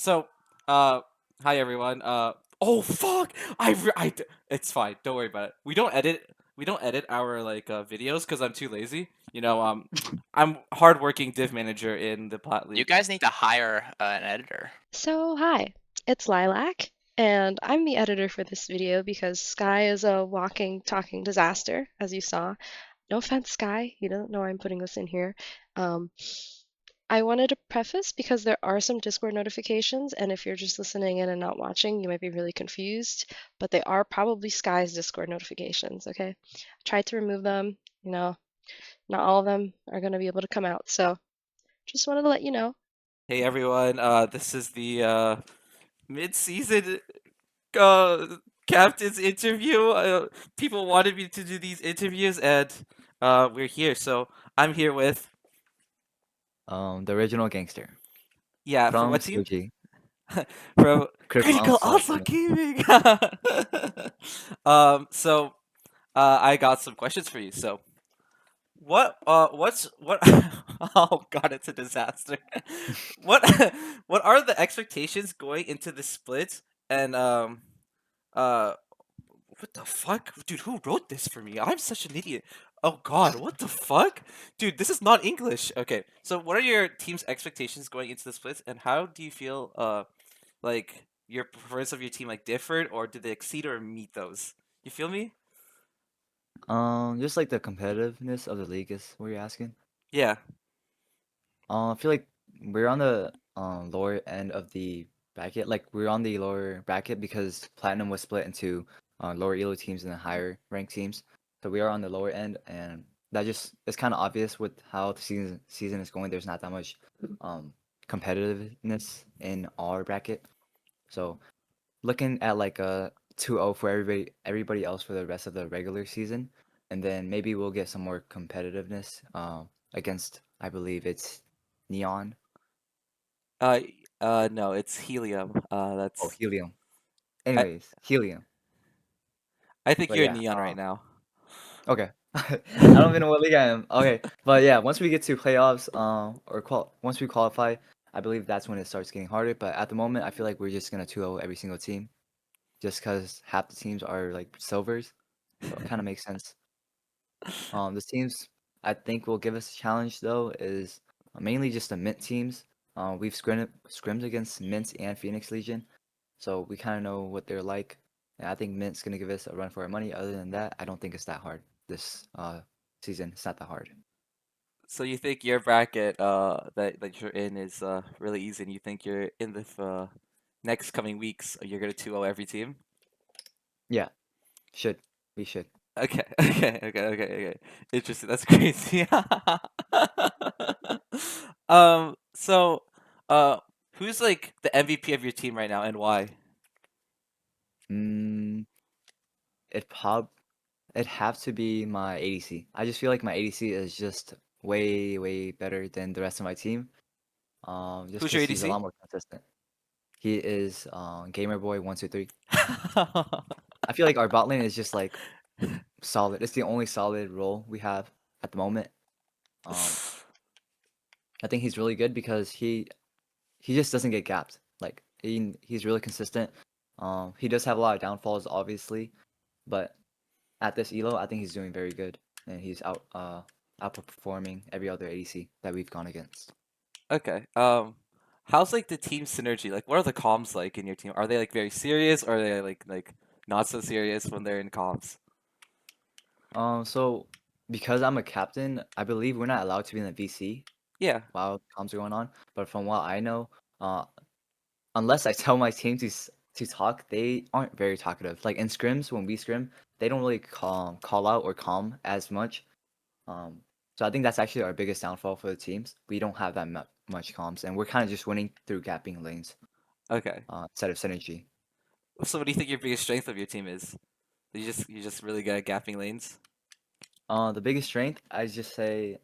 So, uh, hi everyone. Oh fuck! It's fine. Don't worry about it. We don't edit. We don't edit our videos because I'm too lazy. I'm hardworking div manager in the Plat You League. guys need to hire an editor. So, hi, it's Lilac, and I'm the editor for this video because Sky is a walking, talking disaster, as you saw. No offense, Sky, you don't know I'm putting this in here. Um, I wanted to preface because there are some Discord notifications, and if you're just listening in and not watching, you might be really confused, but they are probably Sky's Discord notifications, okay? I tried to remove them, not all of them are going to be able to come out, so just wanted to let you know. Hey everyone. This is the mid-season uh captain's interview. People wanted me to do these interviews, and we're here. So I'm here with The original gangster from from what team? COG. From Critical Critical Onslaught. Also Gaming. So I got some questions for you. So what? Oh God, it's a disaster. What what are the expectations going into the split? And uh, what the fuck, dude? Who wrote this for me? I'm such an idiot. Oh God, what the fuck, dude? This is not English. Okay, so what are your team's expectations going into the splits, and how do you feel? Like your preference of your team like differed, or did they exceed or meet those? You feel me? Just like the competitiveness of the league is what you're asking. Yeah. I feel like we're on the lower end of the bracket. Like we're on the lower bracket because Platinum was split into lower elo teams and then higher ranked teams. So we are on the lower end, and that just it's kind of obvious with how the season is going. There's not that much um competitiveness in our bracket. So looking at like a 2-0 for everybody else for the rest of the regular season, and then maybe we'll get some more competitiveness against I believe it's Neon. Uh, no, it's helium. Oh, That's Helium. I. Anyways, Helium. I think But you're in yeah, neon right now. okay. I don't even know what league I am. Okay, but yeah, once we get to playoffs, once we qualify, I believe that's when it starts getting harder. But at the moment, I feel like we're just gonna 2-0 every single team, just because half the teams are like silvers, so it kind of makes sense. The teams I think will give us a challenge though is mainly just the Mint teams. We've scrimmed against Mint and Phoenix Legion, so we kind of know what they're like. And I think Mint's gonna give us a run for our money. Other than that, I don't think it's that hard this season. It's not that hard. So you think your bracket that you're in is really easy, and you think you're in the next coming weeks you're gonna 2-0 every team? Yeah, should we should. Okay, okay. Interesting. That's crazy. So, uh, who's like the MVP of your team right now, and why? Mm, it prob It'd have to be my ADC. I just feel like my ADC is just way better than the rest of my team. Just Who's your because he's a ADC? lot more consistent. He is Gamerboy123. I feel like our bot lane is just like solid. It's the only solid role we have at the moment. Um, I think he's really good because he just doesn't get gapped. Like he's really consistent. He does have a lot of downfalls, obviously, but at this elo, I think he's doing very good, and he's outperforming every other ADC that we've gone against. Okay. How's like the team synergy? Like, what are the comms like in your team? Are they like very serious, or are they like not so serious when they're in comms? So because I'm a captain, I believe we're not allowed to be in the VC Yeah. while comms are going on. But from what I know, uh, unless I tell my team to talk, they aren't very talkative. Like in scrims, when we scrim, they don't really call out or calm as much. Um, so I think that's actually our biggest downfall for the teams. We don't have that much comms, and we're kind of just winning through gapping lanes Okay. instead of synergy. So, what do you think your biggest strength of your team is? You just really good at gapping lanes. The biggest strength, I just say,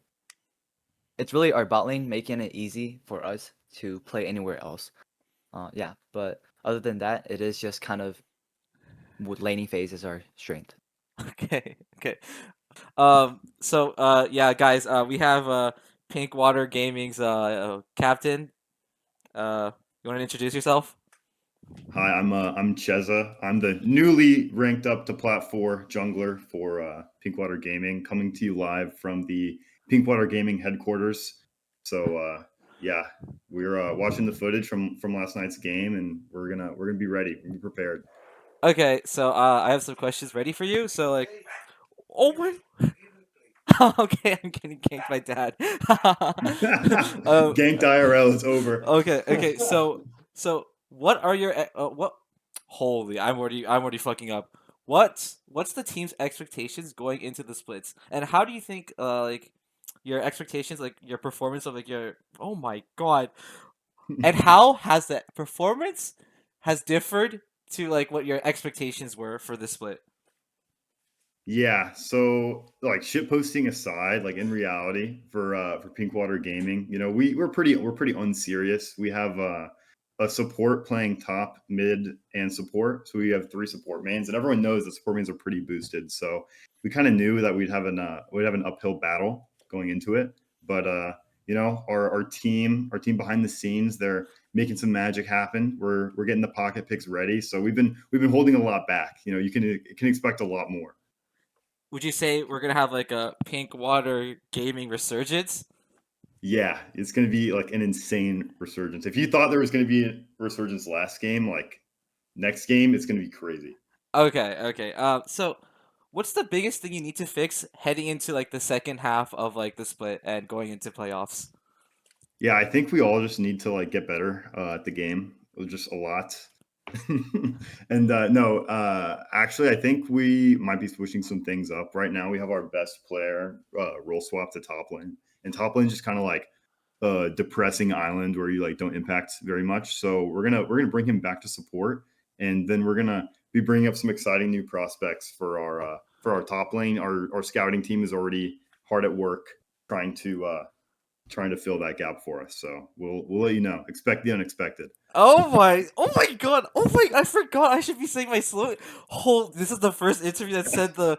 it's really our bot lane making it easy for us to play anywhere else. Yeah, but other than that, it is just kind of laning phase is our strength. Okay. So yeah, guys, we have Pink Water Gaming's captain. You want to introduce yourself? Hi, I'm Cheza. I'm the newly ranked up to Plat 4 jungler for Pinkwater Gaming, coming to you live from the Pinkwater Gaming headquarters. So yeah, we're watching the footage from last night's game, and we're gonna be ready. We're gonna be prepared. Okay, so I have some questions ready for you. So like, oh my. Okay, I'm getting ganked by dad. um, Ganked IRL is over. okay. So what are your what? Holy, I'm already fucking up. What's the team's expectations going into the splits, and how do you think like your expectations, like your performance of like your oh my god, and how has that performance has differed to like what your expectations were for the split? Yeah, so like shit posting aside, like in reality for Pinkwater Gaming, we're pretty unserious. We have a support playing top, mid, and support. So we have three support mains, and everyone knows that support mains are pretty boosted. So we kind of knew that we'd have an uphill battle going into it. But our team behind the scenes, they're making some magic happen. We're getting the pocket picks ready. So we've been holding a lot back. You can expect a lot more. Would you say we're gonna have like a pink water gaming resurgence? Yeah, it's going to be like an insane resurgence. If you thought there was going to be a resurgence last game, like next game, it's going to be crazy. Okay. So what's the biggest thing you need to fix heading into like the second half of like the split and going into playoffs? Yeah, I think we all just need to like get better at the game. Just a lot. And no, actually, I think we might be switching some things up. Right now, we have our best player role swap to top lane, and top lane just kind of like depressing island where you like don't impact very much. So we're gonna bring him back to support, and then we're gonna be bringing up some exciting new prospects for our top lane. Our scouting team is already hard at work trying to fill that gap for us. So we'll let you know. Expect the unexpected. Oh my god, I forgot I should be saying my slogan. This is the first interview that said the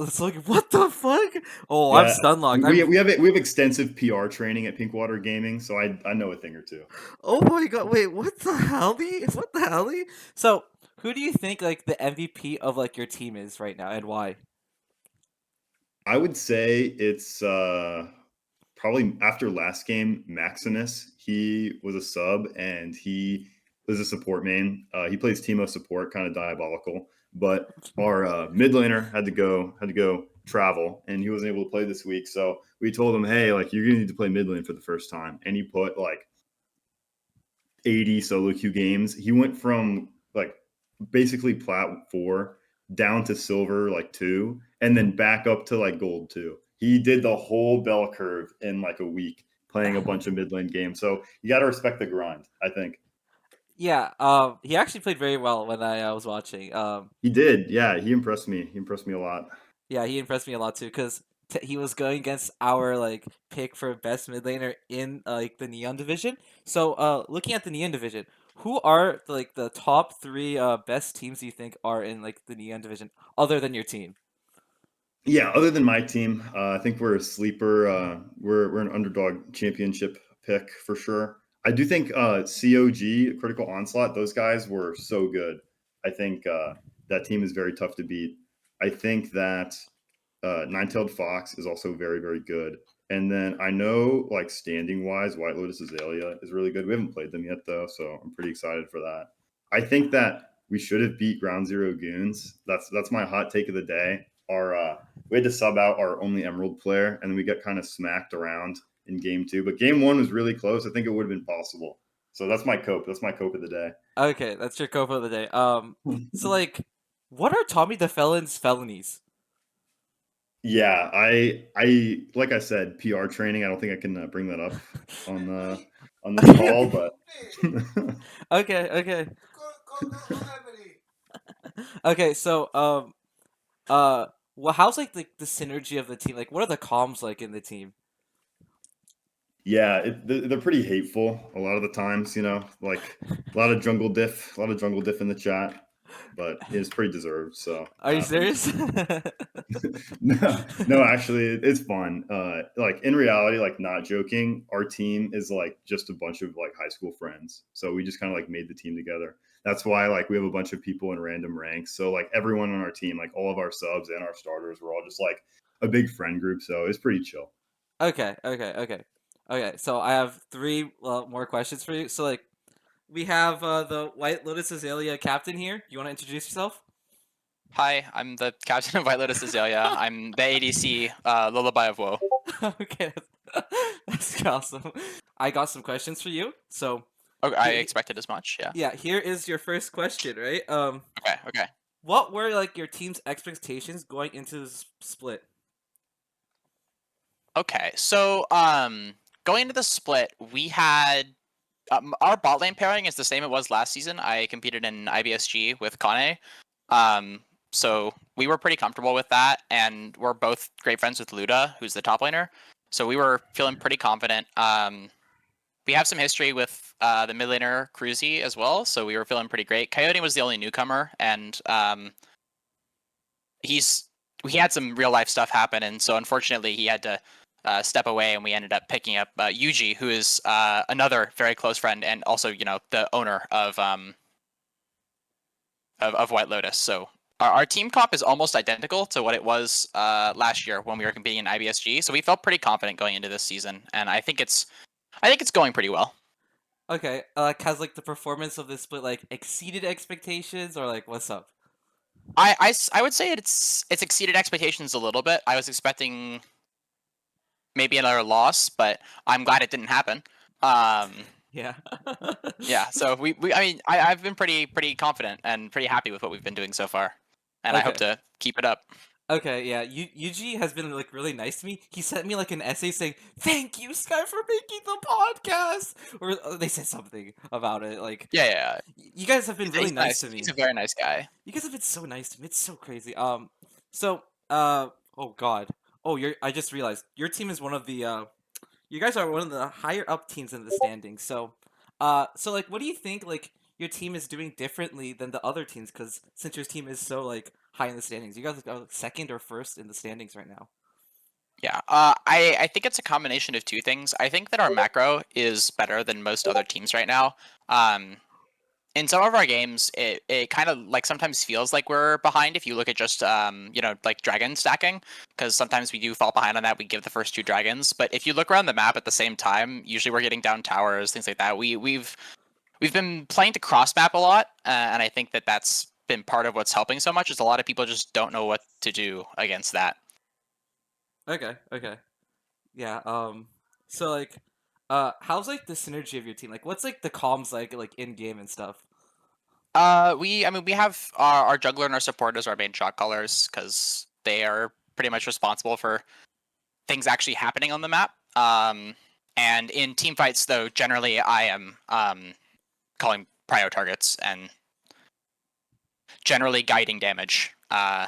slogan. What the fuck? Oh, I'm Yeah, stun locked. we have extensive PR training at Pinkwater Gaming, so I know a thing or two. Oh my god, wait, what the hell? What the hell? So, who do you think like the MVP of like your team is right now and why? I would say it's probably after last game, Maximus. He was a sub and he was a support main. He plays Teemo support, kind of diabolical. But our mid laner had to go travel, and he wasn't able to play this week. So we told him, hey, like you're gonna need to play mid lane for the first time, and he put like 80 solo queue games. He went from like basically plat 4 down to silver like 2 and then back up to like gold 2. He did the whole bell curve in like a week playing a bunch of mid lane games. So you got to respect the grind, I think. Yeah, he actually played very well when I was watching. He did. Yeah, he impressed me. He impressed me a lot. Yeah, he impressed me a lot too because he was going against our like pick for best mid laner in like the Neon division. So, looking at the Neon division, who are like the top three best teams you think are in like the Neon division other than your team? Yeah, other than my team, I think we're a sleeper. We're an underdog championship pick for sure. I do think COG, Critical Onslaught, those guys were so good. I think that team is very tough to beat. I think that Nine-Tailed Fox is also very, very good. And then I know, like standing wise, White Lotus Azalea is really good. We haven't played them yet though, so I'm pretty excited for that. I think that we should have beat Ground Zero Goons. That's my hot take of the day. Our We had to sub out our only Emerald player, and then we got kind of smacked around in game 2. But game 1 was really close. I think it would have been possible. So that's my cope. That's my cope of the day. Okay, that's your cope of the day. So like, what are Tommy the Felon's felonies? Yeah, I like I said, PR training. I don't think I can bring that up on this call, but Okay. Okay, so well, how's like the synergy of the team? Like, what are the comms like in the team? yeah, they're pretty hateful a lot of the times. Like a lot of jungle diff in the chat. but it's pretty deserved. So Are you I'm serious? no, actually, it's fun. Like in reality, like not joking, our team is like just a bunch of like high school friends. So we just kind of like made the team together. That's why like we have a bunch of people in random ranks. So like everyone on our team, like all of our subs and our starters, we're all just like a big friend group. So it's pretty chill. Okay. So I have three more questions for you. So like we have the White Lotus Azalea captain here. You want to introduce yourself? Hi, I'm the captain of White Lotus Azalea. I'm the ADC, Lullaby of Woe. Okay, that's awesome. I got some questions for you. So Okay, I he- expected as much. Yeah. yeah, here is your first question, right? Okay. What were like your team's expectations going into the split? Okay. So, going into the split, we had our bot lane pairing is the same it was last season. I competed in IBSG with Kane. So we were pretty comfortable with that, and we're both great friends with Luda, who's the top laner. So we were feeling pretty confident. We have some history with the mid laner Cruzy as well, so we were feeling pretty great. Coyote was the only newcomer, and he had some real life stuff happen, and so unfortunately he had to step away, and we ended up picking up Yuji, who is another very close friend, and also the owner of White Lotus. So our team comp is almost identical to what it was last year when we were competing in IBSG. So we felt pretty confident going into this season, and I think it's going pretty well. Okay, has like the performance of this split like exceeded expectations or like what's up? I would say it's exceeded expectations a little bit. I was expecting maybe another loss, but I'm glad it didn't happen. Yeah. Yeah, so I mean I've been pretty confident and pretty happy with what we've been doing so far, and I hope Okay. to keep it up. Okay, yeah. Yuji has been like really nice to me. He sent me like an essay saying, "Thank you, Sky, for making the podcast," or they said something about it. Like, Yeah. you guys have been really He's nice nice. to me. He's a very nice guy. You guys have been so nice to me. It's so crazy. So, oh God. Oh, I just realized your team is one of the. You guys are one of the higher up teams in the standings. So like, what do you think like your team is doing differently than the other teams? Because since your team is so like high in the standings, you guys are second or first in the standings right now. Yeah, I think it's a combination of two things. I think that our macro is better than most other teams right now. In some of our games, it kind of like sometimes feels like we're behind if you look at just like dragon stacking, because sometimes we do fall behind on that. We give the first two dragons, but if you look around the map at the same time, usually we're getting down towers, things like that. We've been playing to cross map a lot, and I think that that's been part of what's helping so much. Is a lot of people just don't know what to do against that. Okay. Yeah. So like, how's like the synergy of your team? Like, what's like the comms like in game and stuff? We have our jungler and our support as our main shot callers because they are pretty much responsible for things actually happening on the map. And in team fights, though, generally I am calling prio targets and generally guiding damage. Yeah,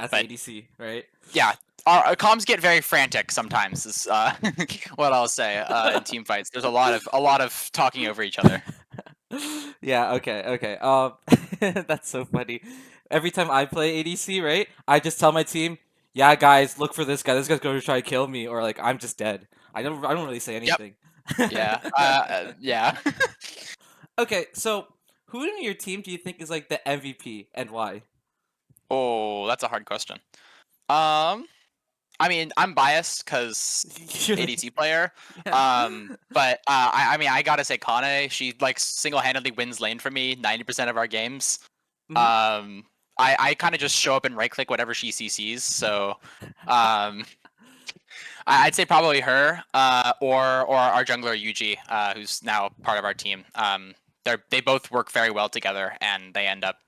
as But ADC, right? yeah, our comms get very frantic sometimes. Is what I'll say in team fights. There's a lot of talking over each other. Yeah, okay. That's so funny. Every time I play ADC, right, I just tell my team, "Yeah, guys, look for this guy. This guy's going to try to kill me," or like, "I'm just dead." I don't really say Yep. anything. Yeah. Yeah. Okay, so who in your team do you think is like the MVP and why? Oh, that's a hard question. I mean, I'm biased because You're like- ADC player. yeah. But I mean, I gotta say, Kane, she like single-handedly wins lane for me 90% of our games. Mhm. I kind of just show up and right-click whatever she CCs. So, um, I'd say probably her, or our jungler Yuji, who's now part of our team. They both work very well together, and they end up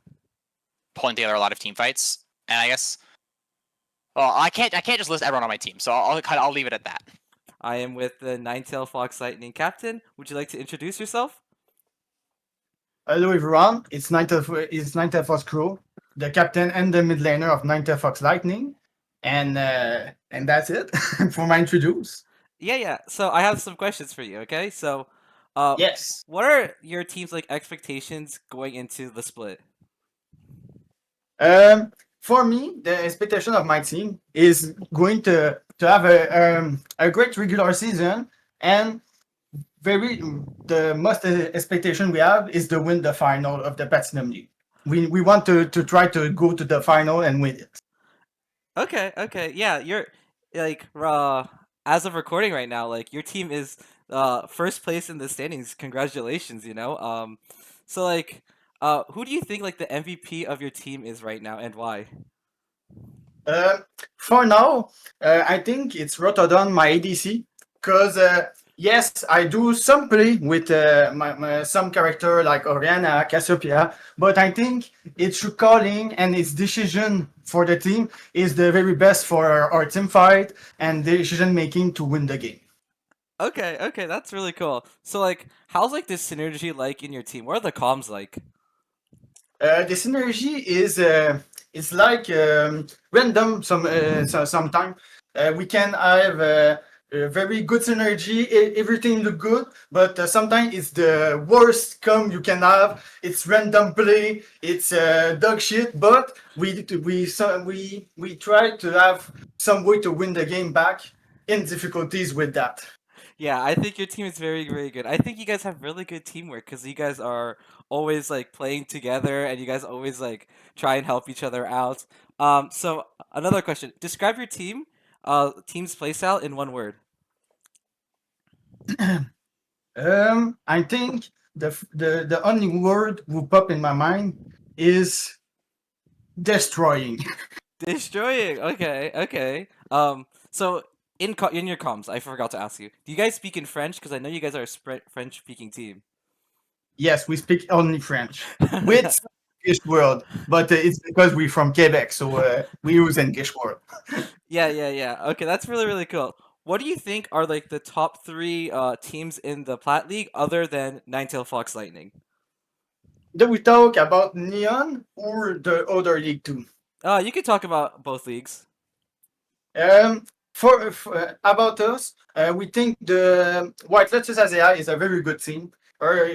pulling together a lot of team fights. And I guess, well, I can't just list everyone on my team, so I'll leave it at that. I am with the Ninetail Fox Lightning captain. Would you like to introduce yourself? Hello everyone, it's Ninetale Fox Crew, the captain and the mid laner of Ninetale Fox Lightning, and that's it for my introduce. Yeah. So I have some questions for you. Okay, so, Yes. what are your team's like expectations going into the split? For me, the expectation of my team is going to have a great regular season, and very the most expectation we have is to win the final of the Platinum League. We want to try to go to the final and win it. Okay, yeah, you're like as of recording right now, like your team is first place in the standings. Congratulations, you know. So like who do you think like the MVP of your team is right now and why? Uh, for now, I think it's Rotterdam, my ADC, because yes, I do some play with some character like Oriana, Cassiopeia, but I think its calling and its decision for the team is the very best for our team fight and decision making to win the game. Okay, that's really cool. So like how's like this synergy like in your team? What are the comms like? The synergy is like random sometime. We can have a very good synergy, everything look good, but sometimes it's the worst come you can have. It's random play, it's dog shit, but we try to have some way to win the game back in difficulties with that. Yeah, I think your team is very good. I think you guys have really good teamwork because you guys are always like playing together and you guys always like try and help each other out. So another question: describe your team's playstyle in one word. I think the only word who pop in my mind is destroying. Destroying. Okay. So in your comms, I forgot to ask you. Do you guys speak in French? Because I know you guys are a French speaking team. Yes, we speak only French with some English word, but it's because we're from Quebec, so we use English word. Yeah. Okay, that's really cool. What do you think are like the top three teams in the Plat League other than Ninetale Fox Lightning? Do we talk about Neon or the other league too? You could talk about both leagues. Um, for about us, we think the White Lotus Azea is a very good team. Or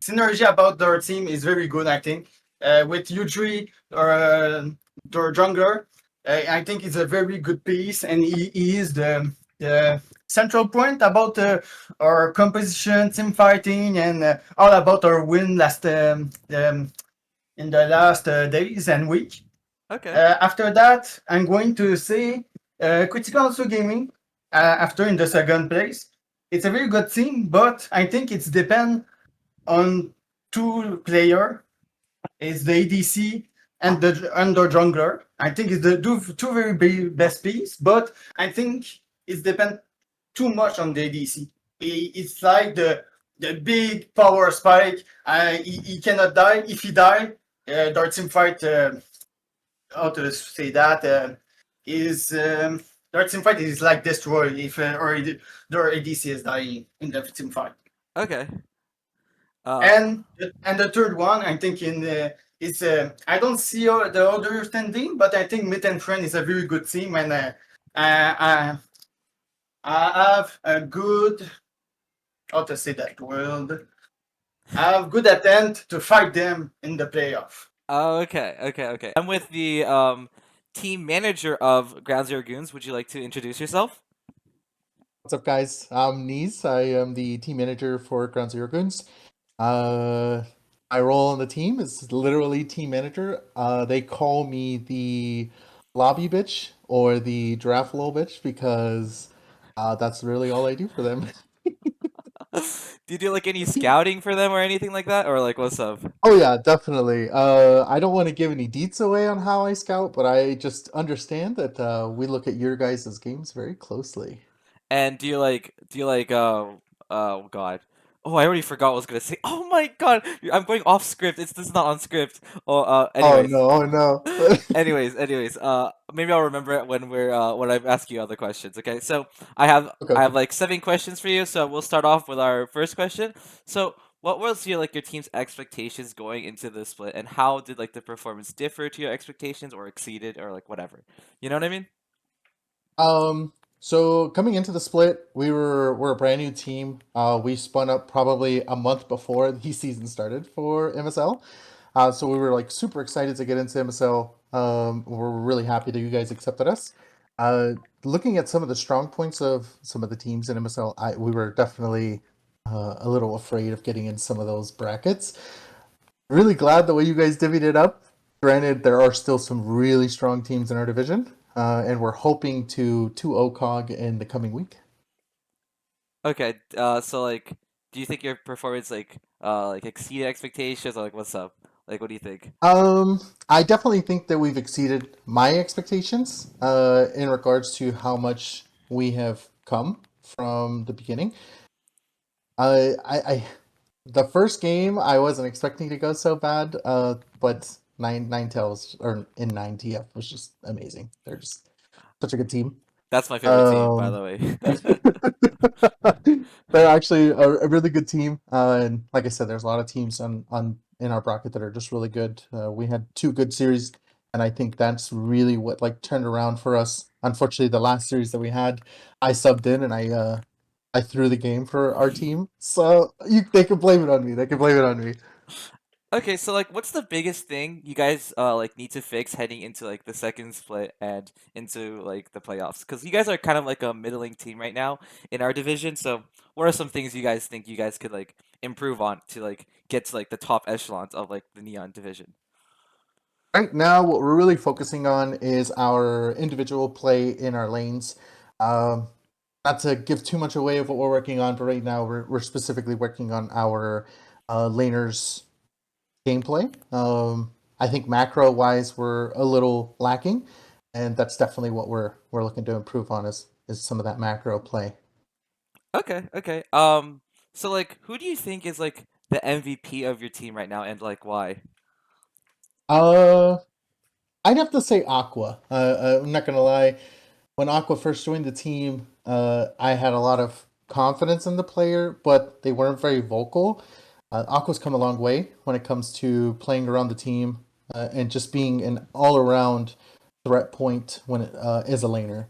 synergy about their team is very good. I think with U3 or their jungler, I think it's a very good piece, and he is the central point about our composition, team fighting, and all about our win last in the last days and week. Okay. After that, I'm going to say Critical Also Gaming. After in the second place, it's a very good team, but I think it's depend on two player. It's the ADC and the under jungler. I think it's the two very best piece, but I think it's depend too much on the ADC. It's like the big power spike. He cannot die. If he die, their team fight. How to say that is their team fight is like destroyed if their ADC is dying in the team fight. Okay. And the third one, I'm thinking is I don't see the other standing, but I think Myth and Friend is a very good team, and I have a good how to say that word. I have good attempt to fight them in the playoff. Okay. I'm with the team manager of Ground Zero Goons. Would you like to introduce yourself? What's up, guys? I'm Nice. I am the team manager for Ground Zero Goons. My role on the team is literally team manager. They call me the lobby bitch or the draft lol bitch because that's really all I do for them. Do you do like any scouting for them or anything like that, or like what's up? Oh yeah, definitely. I don't want to give any deets away on how I scout, but I just understand that we look at your guys' games very closely. And do you like oh god. Oh, I already forgot what I was gonna say. Oh my god, I'm going off script. This is not on script. Oh, Oh anyways. no, oh no. Anyways, maybe I'll remember it when when I ask you other questions. Okay, so I have Okay, I have okay. like 7 questions for you. So we'll start off with our first question. So what was your team's expectations going into the split, and how did like the performance differ to your expectations or exceeded or like whatever? You know what I mean? So coming into the split, we're a brand new team. We spun up probably a month before the season started for MSL. So we were like super excited to get into MSL. We're really happy that you guys accepted us. Looking at some of the strong points of some of the teams in MSL, we were definitely a little afraid of getting in some of those brackets. Really glad the way you guys divvied it up. Granted, there are still some really strong teams in our division, and we're hoping to 2-0 COG in the coming week. Okay, so like, do you think your performance like exceeded expectations, or like what's up? Like, what do you think? I definitely think that we've exceeded my expectations in regards to how much we have come from the beginning. I the first game I wasn't expecting to go so bad, but nine tails or in 9TF was just amazing. They're just such a good team. That's my favorite team, by Um, the way. they're actually a really good team, and like I said, there's a lot of teams on in our bracket that are just really good. We had 2 good series, and I think that's really what like turned around for us. Unfortunately, the last series that we had, I subbed in and I threw the game for our team, so they can blame it on me. They can blame it on me. Okay, so like, what's the biggest thing you guys like need to fix heading into like the second split and into like the playoffs? Because you guys are kind of like a middling team right now in our division. So, what are some things you guys think you guys could like improve on to like get to like the top echelons of like the Neon division? Right now, what we're really focusing on is our individual play in our lanes. Um, Not to give too much away of what we're working on, but right now we're specifically working on our laners gameplay. I think macro wise we're a little lacking, and that's definitely what we're looking to improve on is some of that macro play. Okay, okay. So like, who do you think is like the MVP of your team right now, and like why? Uh, I'd have to say Aqua. I'm not gonna lie. When Aqua first joined the team, I had a lot of confidence in the player, but they weren't very vocal. Aqua's come a long way when it comes to playing around the team and just being an all-around threat point when it is a laner.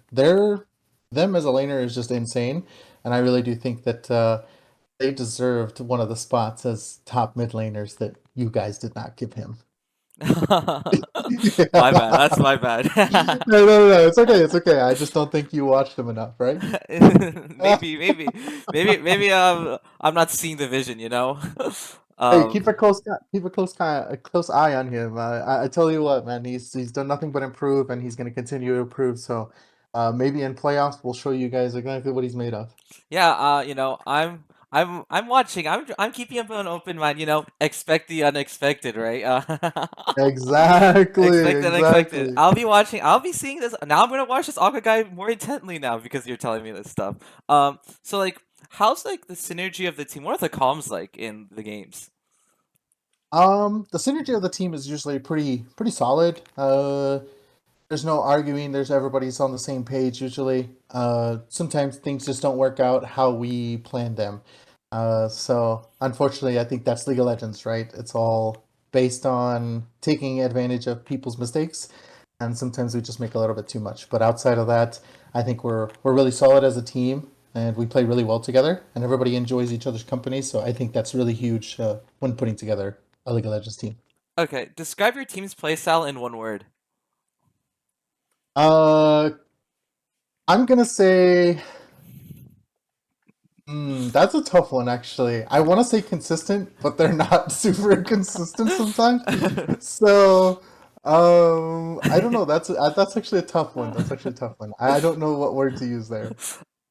Them as a laner is just insane, and I really do think that they deserved one of the spots as top mid laners that you guys did not give him. My bad. That's my bad. No. It's okay. It's okay. I just don't think you watched him enough, right? Maybe. I'm not seeing the vision. You know. Hey, Um. keep a close eye on him. I tell you what, man, he's done nothing but improve, and he's going to continue to improve. So, maybe in playoffs, we'll show you guys exactly what he's made of. Yeah. You know, I'm watching. I'm keeping up an open mind. You know, expect the unexpected, right? Exactly, Expect the unexpected. exactly. I'll be watching. I'll be seeing this. Now I'm gonna watch this Aqua guy more intently now because you're telling me this stuff. So like, how's like the synergy of the team? What are the comms like in the games? The synergy of the team is usually pretty solid. There's no arguing. There's everybody's on the same page usually. Sometimes things just don't work out how we planned them. So unfortunately, I think that's League of Legends, right? It's all based on taking advantage of people's mistakes, and sometimes we just make a little bit too much. But outside of that, I think we're really solid as a team, and we play really well together, and everybody enjoys each other's company. So I think that's really huge when putting together a League of Legends team. Okay, describe your team's playstyle in one word. Uh, I'm gonna say that's a tough one, actually. I want to say consistent, but they're not super consistent sometimes. So, I don't know. That's actually a tough one. That's actually a tough one. I don't know what word to use there.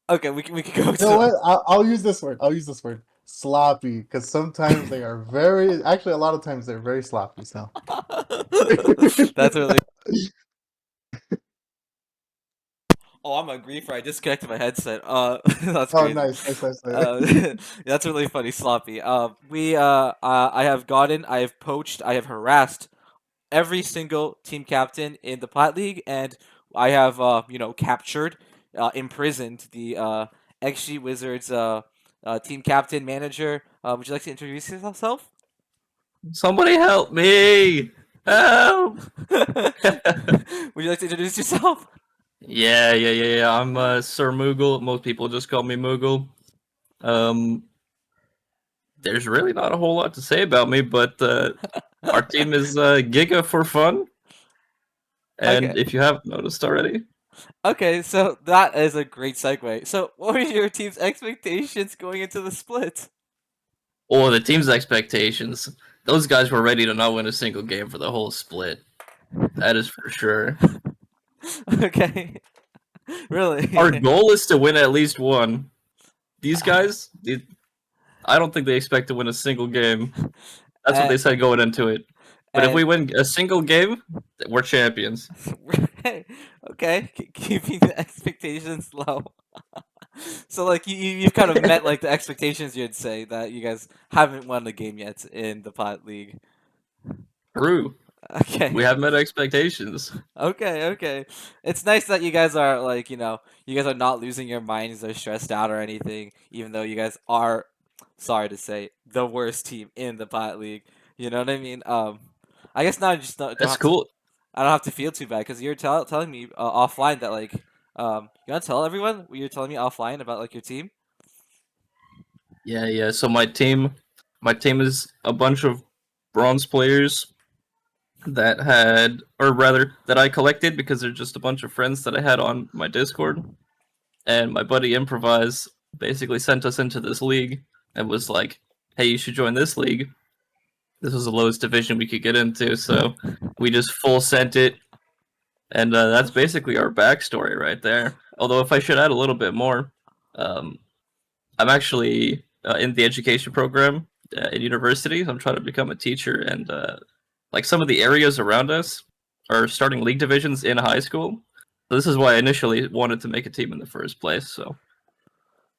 Okay, we can go You know to. what? I'll use this word. I'll use this word. Sloppy, because sometimes they are very. Actually, a lot of times they're very sloppy. So. That's really. Oh, I'm a griefer. I disconnected my headset. That's Oh, crazy. nice, nice, nice, nice. That's really funny, sloppy. I have I have poached, I have harassed every single team captain in the Plat League, and I have captured, imprisoned the XG Wizards team captain manager. Would you like to introduce yourself? Somebody help me! Help! Would you like to introduce yourself? Yeah. I'm Sir Moogle. Most people just call me Moogle. Um, there's really not a whole lot to say about me, but our team is Giga for fun. And Okay. if you haven't noticed already, Okay, so that is a great segue. So, what were your team's expectations going into the split? or the team's expectations, those guys were ready to not win a single game for the whole split. That is for sure. Okay. Really? Our goal is to win at least one. These guys, I don't think they expect to win a single game. That's what they said going into it. But if we and win a single game, we're champions. okay, keeping the expectations low. So like you've kind of met like the expectations you'd say that you guys haven't won a game yet in the pot league. True. Okay. We have met expectations. Okay. It's nice that you guys are like, you guys are not losing your minds or stressed out or anything, even though you guys are, sorry to say, the worst team in the pot league. You know what I mean? I guess now I just don't That's have cool. I don't have to feel too bad because you're telling me offline that like you want to tell everyone what you're telling me offline about like your team? Yeah. So my team is a bunch of bronze players that had, or rather, that I collected because they're just a bunch of friends that I had on my Discord. And my buddy Improvise basically sent us into this league and was like, "Hey, you should join this league." This was the lowest division we could get into, so we just full sent it, and that's basically our backstory right there. Although, if I should add a little bit more, um, I'm actually in the education program at university. I'm trying to become a teacher, and like some of the areas around us are starting league divisions in high school. So this is why I initially wanted to make a team in the first place. So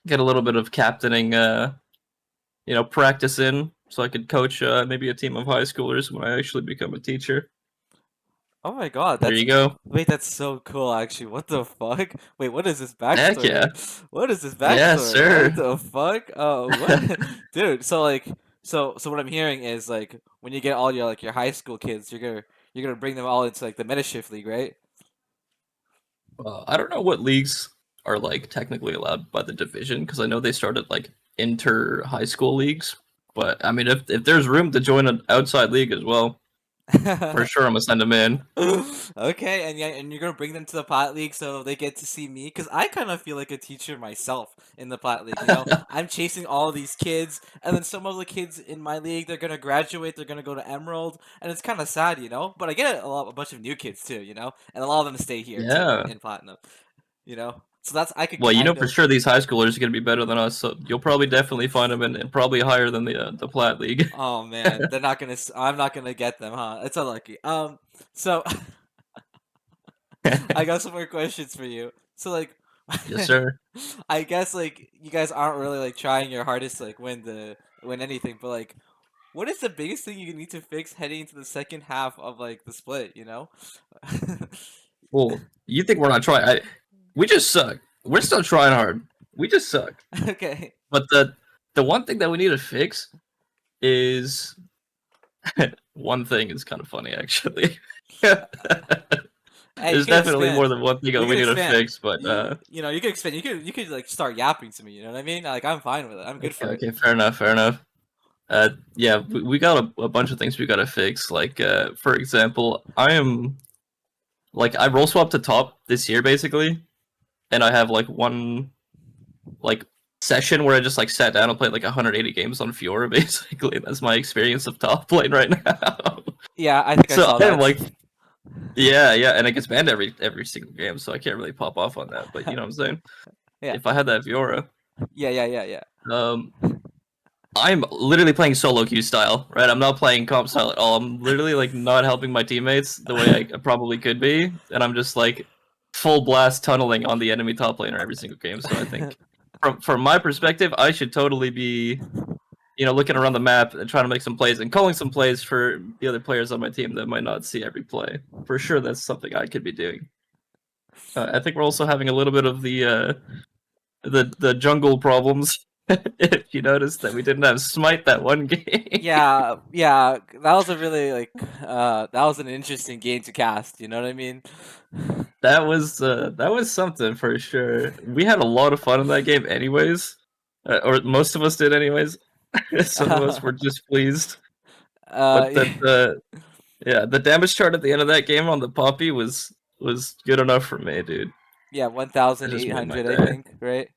get a little bit of captaining, practice in, so I could coach maybe a team of high schoolers when I actually become a teacher. Oh my god, There you go. wait, that's so cool actually. What the fuck? Wait, what is this Heck yeah. backstory? What is this Yeah, backstory? sir. What the fuck? Oh, what? Dude, so like so what I'm hearing is like when you get all your like your high school kids, you're gonna bring them all into like the Metashift league, right? I don't know what leagues are like technically allowed by the division because I know they started like inter high school leagues. But I mean, if there's room to join an outside league as well, for sure I'm gonna send them in. Okay, and yeah, and you're gonna bring them to the pot league so they get to see me, cause I kind of feel like a teacher myself in the pot league. I'm chasing all these kids, and then some of the kids in my league they're gonna graduate, they're gonna go to Emerald, and it's kind of sad, But I get a bunch of new kids too, and a lot of them stay here too Yeah. in Platinum, So that's I could Well, you know kind for of. sure these high schoolers are gonna be better than us, so you'll probably definitely find them in probably higher than the Plat League. Oh man, they're not gonna. I'm not gonna get them, huh? It's unlucky. So I got some more questions for you. So like, Yes, sir. I guess like you guys aren't really like trying your hardest to like win anything, but like, what is the biggest thing you need to fix heading into the second half of like the split? Well, you think we're not trying? We just suck. We're still trying hard. We just suck. Okay. But the one thing that we need to fix is one thing is kind of funny actually. Hey, There's you can definitely expand. more than one thing You that we can need to expand. fix, but You could expand. You could like start yapping to me. You know what I mean? Like I'm fine with it. I'm good for it. okay, fair enough. Yeah, we got a bunch of things we gotta fix. Like, for example, I roll swap to top this year basically, and I have like one like session where I just like sat down and played like 180 games on Fiora basically. That's my experience of top lane right now. Yeah, I think I So saw I'm that. like, yeah, and it gets banned every single game, so I can't really pop off on that. But you know what I'm saying? Yeah. If I had that Fiora, Yeah. um, I'm literally playing solo queue style, right? I'm not playing comp style at all. I'm literally like not helping my teammates the way I probably could be, and I'm just like full blast tunneling on the enemy top laner every single game. So I think from my perspective, I should totally be, looking around the map and trying to make some plays and calling some plays for the other players on my team that might not see every play. For sure, that's something I could be doing. I think we're also having a little bit of the jungle problems. If you noticed that we didn't have Smite that one game. Yeah. That was a really like that was an interesting game to cast. You know what I mean? That was something for sure. We had a lot of fun in that game, anyways, or most of us did, anyways. Some of us were displeased. Uh, But the damage chart at the end of that game on the Poppy was good enough for me, dude. yeah, It just made my 1,800, I day. think, right?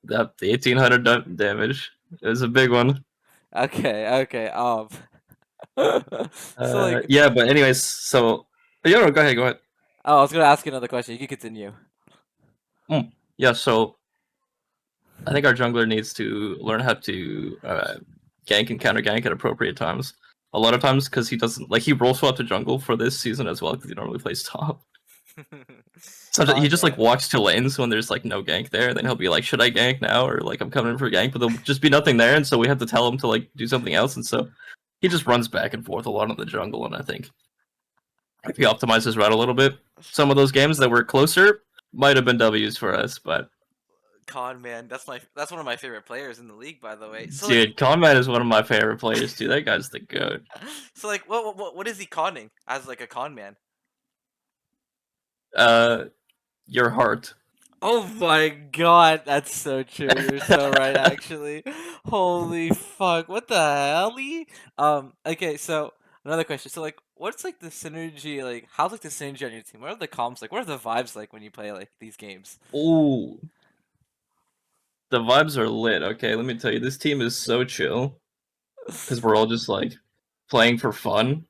That the 1800 damage. It was a big one. Okay. So like, Yeah, but anyways, so no, go ahead, go ahead. oh, I was gonna ask you another question. You can continue. Yeah, so I think our jungler needs to learn how to gank and counter gank at appropriate times. A lot of times, because he doesn't like he role swap to jungle for this season as well, because he normally plays top. Sometimes he Con just like man. walks to lanes when there's like no gank there, and then he'll be like, "Should I gank now?" Or like, "I'm coming in for gank," but there'll just be nothing there, and so we have to tell him to like do something else, and so he just runs back and forth a lot in the jungle, and I think if he optimizes his route a little bit, some of those games that were closer might have been W's for us, but Con man, that's one of my favorite players in the league, by the way. So like, dude, Conman is one of my favorite players too. That guy's the goat. so like, what is he conning as like a con man? Your heart. Oh my god, that's so true. You're so right, actually. Holy fuck, what the hell? Okay, so another question. So like, what's like the synergy? Like, how's like the synergy on your team? What are the comps like? What are the vibes like when you play like these games? Ooh, the vibes are lit. Okay, let me tell you, this team is so chill because we're all just like playing for fun.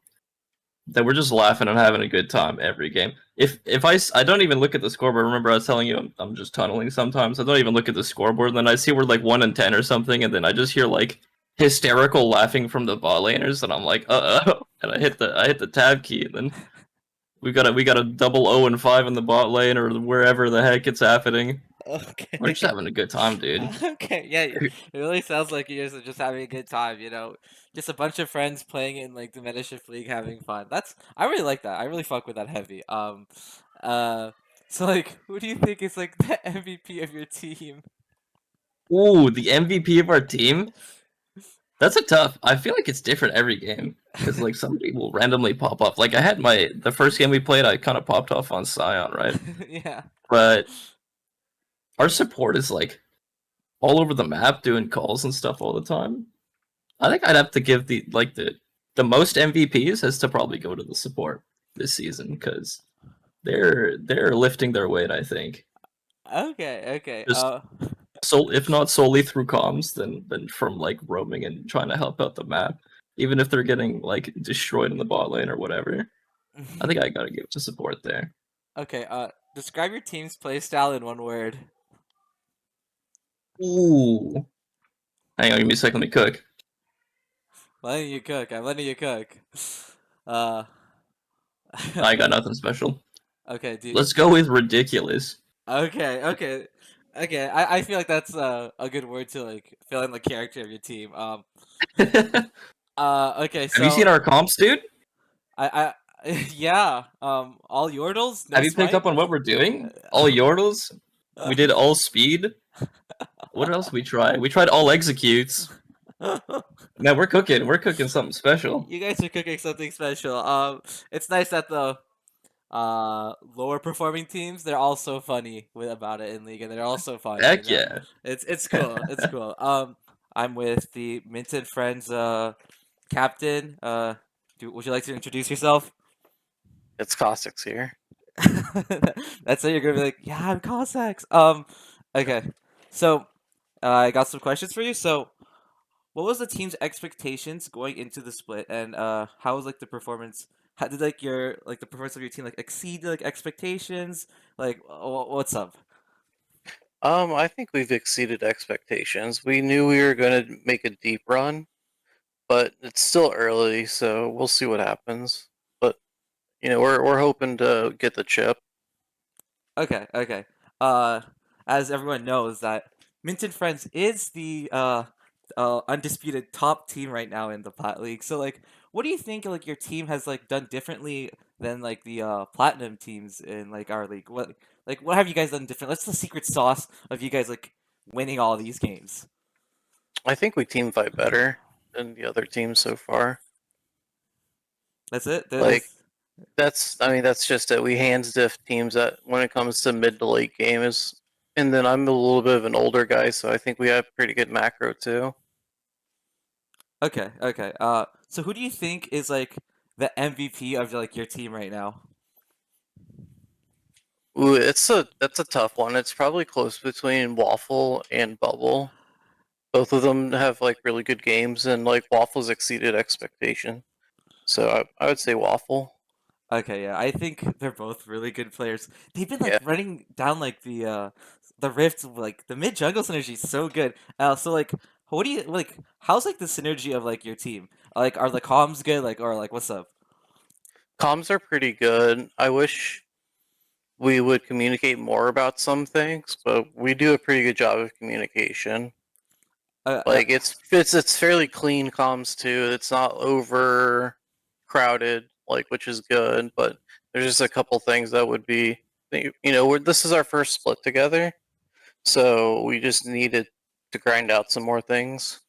That we're just laughing and having a good time every game. If I don't even look at the scoreboard. Remember, I was telling you I'm just tunneling sometimes. I don't even look at the scoreboard. And then I see we're like 1 and 10 or something, and then I just hear like hysterical laughing from the bot laners, and I'm like, and I hit the tab key, and then we got a double 0 and 5 in the bot lane or wherever the heck it's happening. Okay. We're just having a good time, dude. Okay, yeah, it really sounds like you guys are just having a good time, you know? Just a bunch of friends playing in like the Metashift League having fun. I really like that. I really fuck with that heavy. Uh so like who do you think is like the MVP of your team? Ooh, the MVP of our team. That's a tough. I feel like it's different every game because like somebody will randomly pop up. Like I had the first game we played, I kind of popped off on Scion, right? Yeah. But our support is like all over the map doing calls and stuff all the time. I think I'd have to give the most MVPs has to probably go to the support this season because they're lifting their weight. I think Okay. just if not solely through comms, then from like roaming and trying to help out the map, even if they're getting like destroyed in the bot lane or whatever. I think I gotta give it to support there. Okay, describe your team's play style in one word. Ooh, hang on, give me a second. Let me cook. Letting you cook. I'm letting you cook. Uh I got nothing special. Okay, dude. Let's go with ridiculous. Okay. I feel like that's a good word to like fill in the character of your team. Have Okay, you seen so our comps, dude? I yeah, all Yordles, no Have you picked up swipe. on what we're doing? All Yordles? We did all speed. What else we tried? We tried all executes. Man, we're cooking. We're cooking something special. You guys are cooking something special. It's nice that the lower performing teams they're also funny about it in league, and they're also fun. You Heck know, yeah. it's cool. It's cool. I'm with the Minted Friends captain. Would you like to introduce yourself? It's Cossacks here. That's how you're gonna be like, yeah, I'm Cossacks. Okay. So, I got some questions for you. So, what was the team's expectations going into the split, and how was like the performance? How did like the performance of your team like exceed like expectations? Like, what's up? I think we've exceeded expectations. We knew we were going to make a deep run, but it's still early, so we'll see what happens. But we're hoping to get the chip. Okay. As everyone knows, that Minted Friends is the undisputed top team right now in the Plat League. So like, what do you think like your team has like done differently than like the Platinum teams in like our league? What have you guys done different? What's the secret sauce of you guys like winning all these games? I think we team fight better than the other teams so far. That's it. Like that's just it. We hands diff teams that when it comes to mid to late game is, and then I'm a little bit of an older guy, so I think we have pretty good macro too. Okay, okay. So who do you think is like the MVP of like your team right now? Ooh, that's a tough one. It's probably close between Waffle and Bubble. Both of them have like really good games, and like Waffle's exceeded expectation. So I would say Waffle. Okay, yeah, I think they're both really good players. They've been like Yeah. running down like the rift, like the mid jungle synergy is so good. So like, what do you like? How's like the synergy of like your team? Like, are the comms good? Like, or like, what's up? Comms are pretty good. I wish we would communicate more about some things, but we do a pretty good job of communication. Yeah, Like it's fairly clean comms too. It's not over crowded, like which is good. But there's just a couple things that would be, this is our first split together, so we just needed to grind out some more things.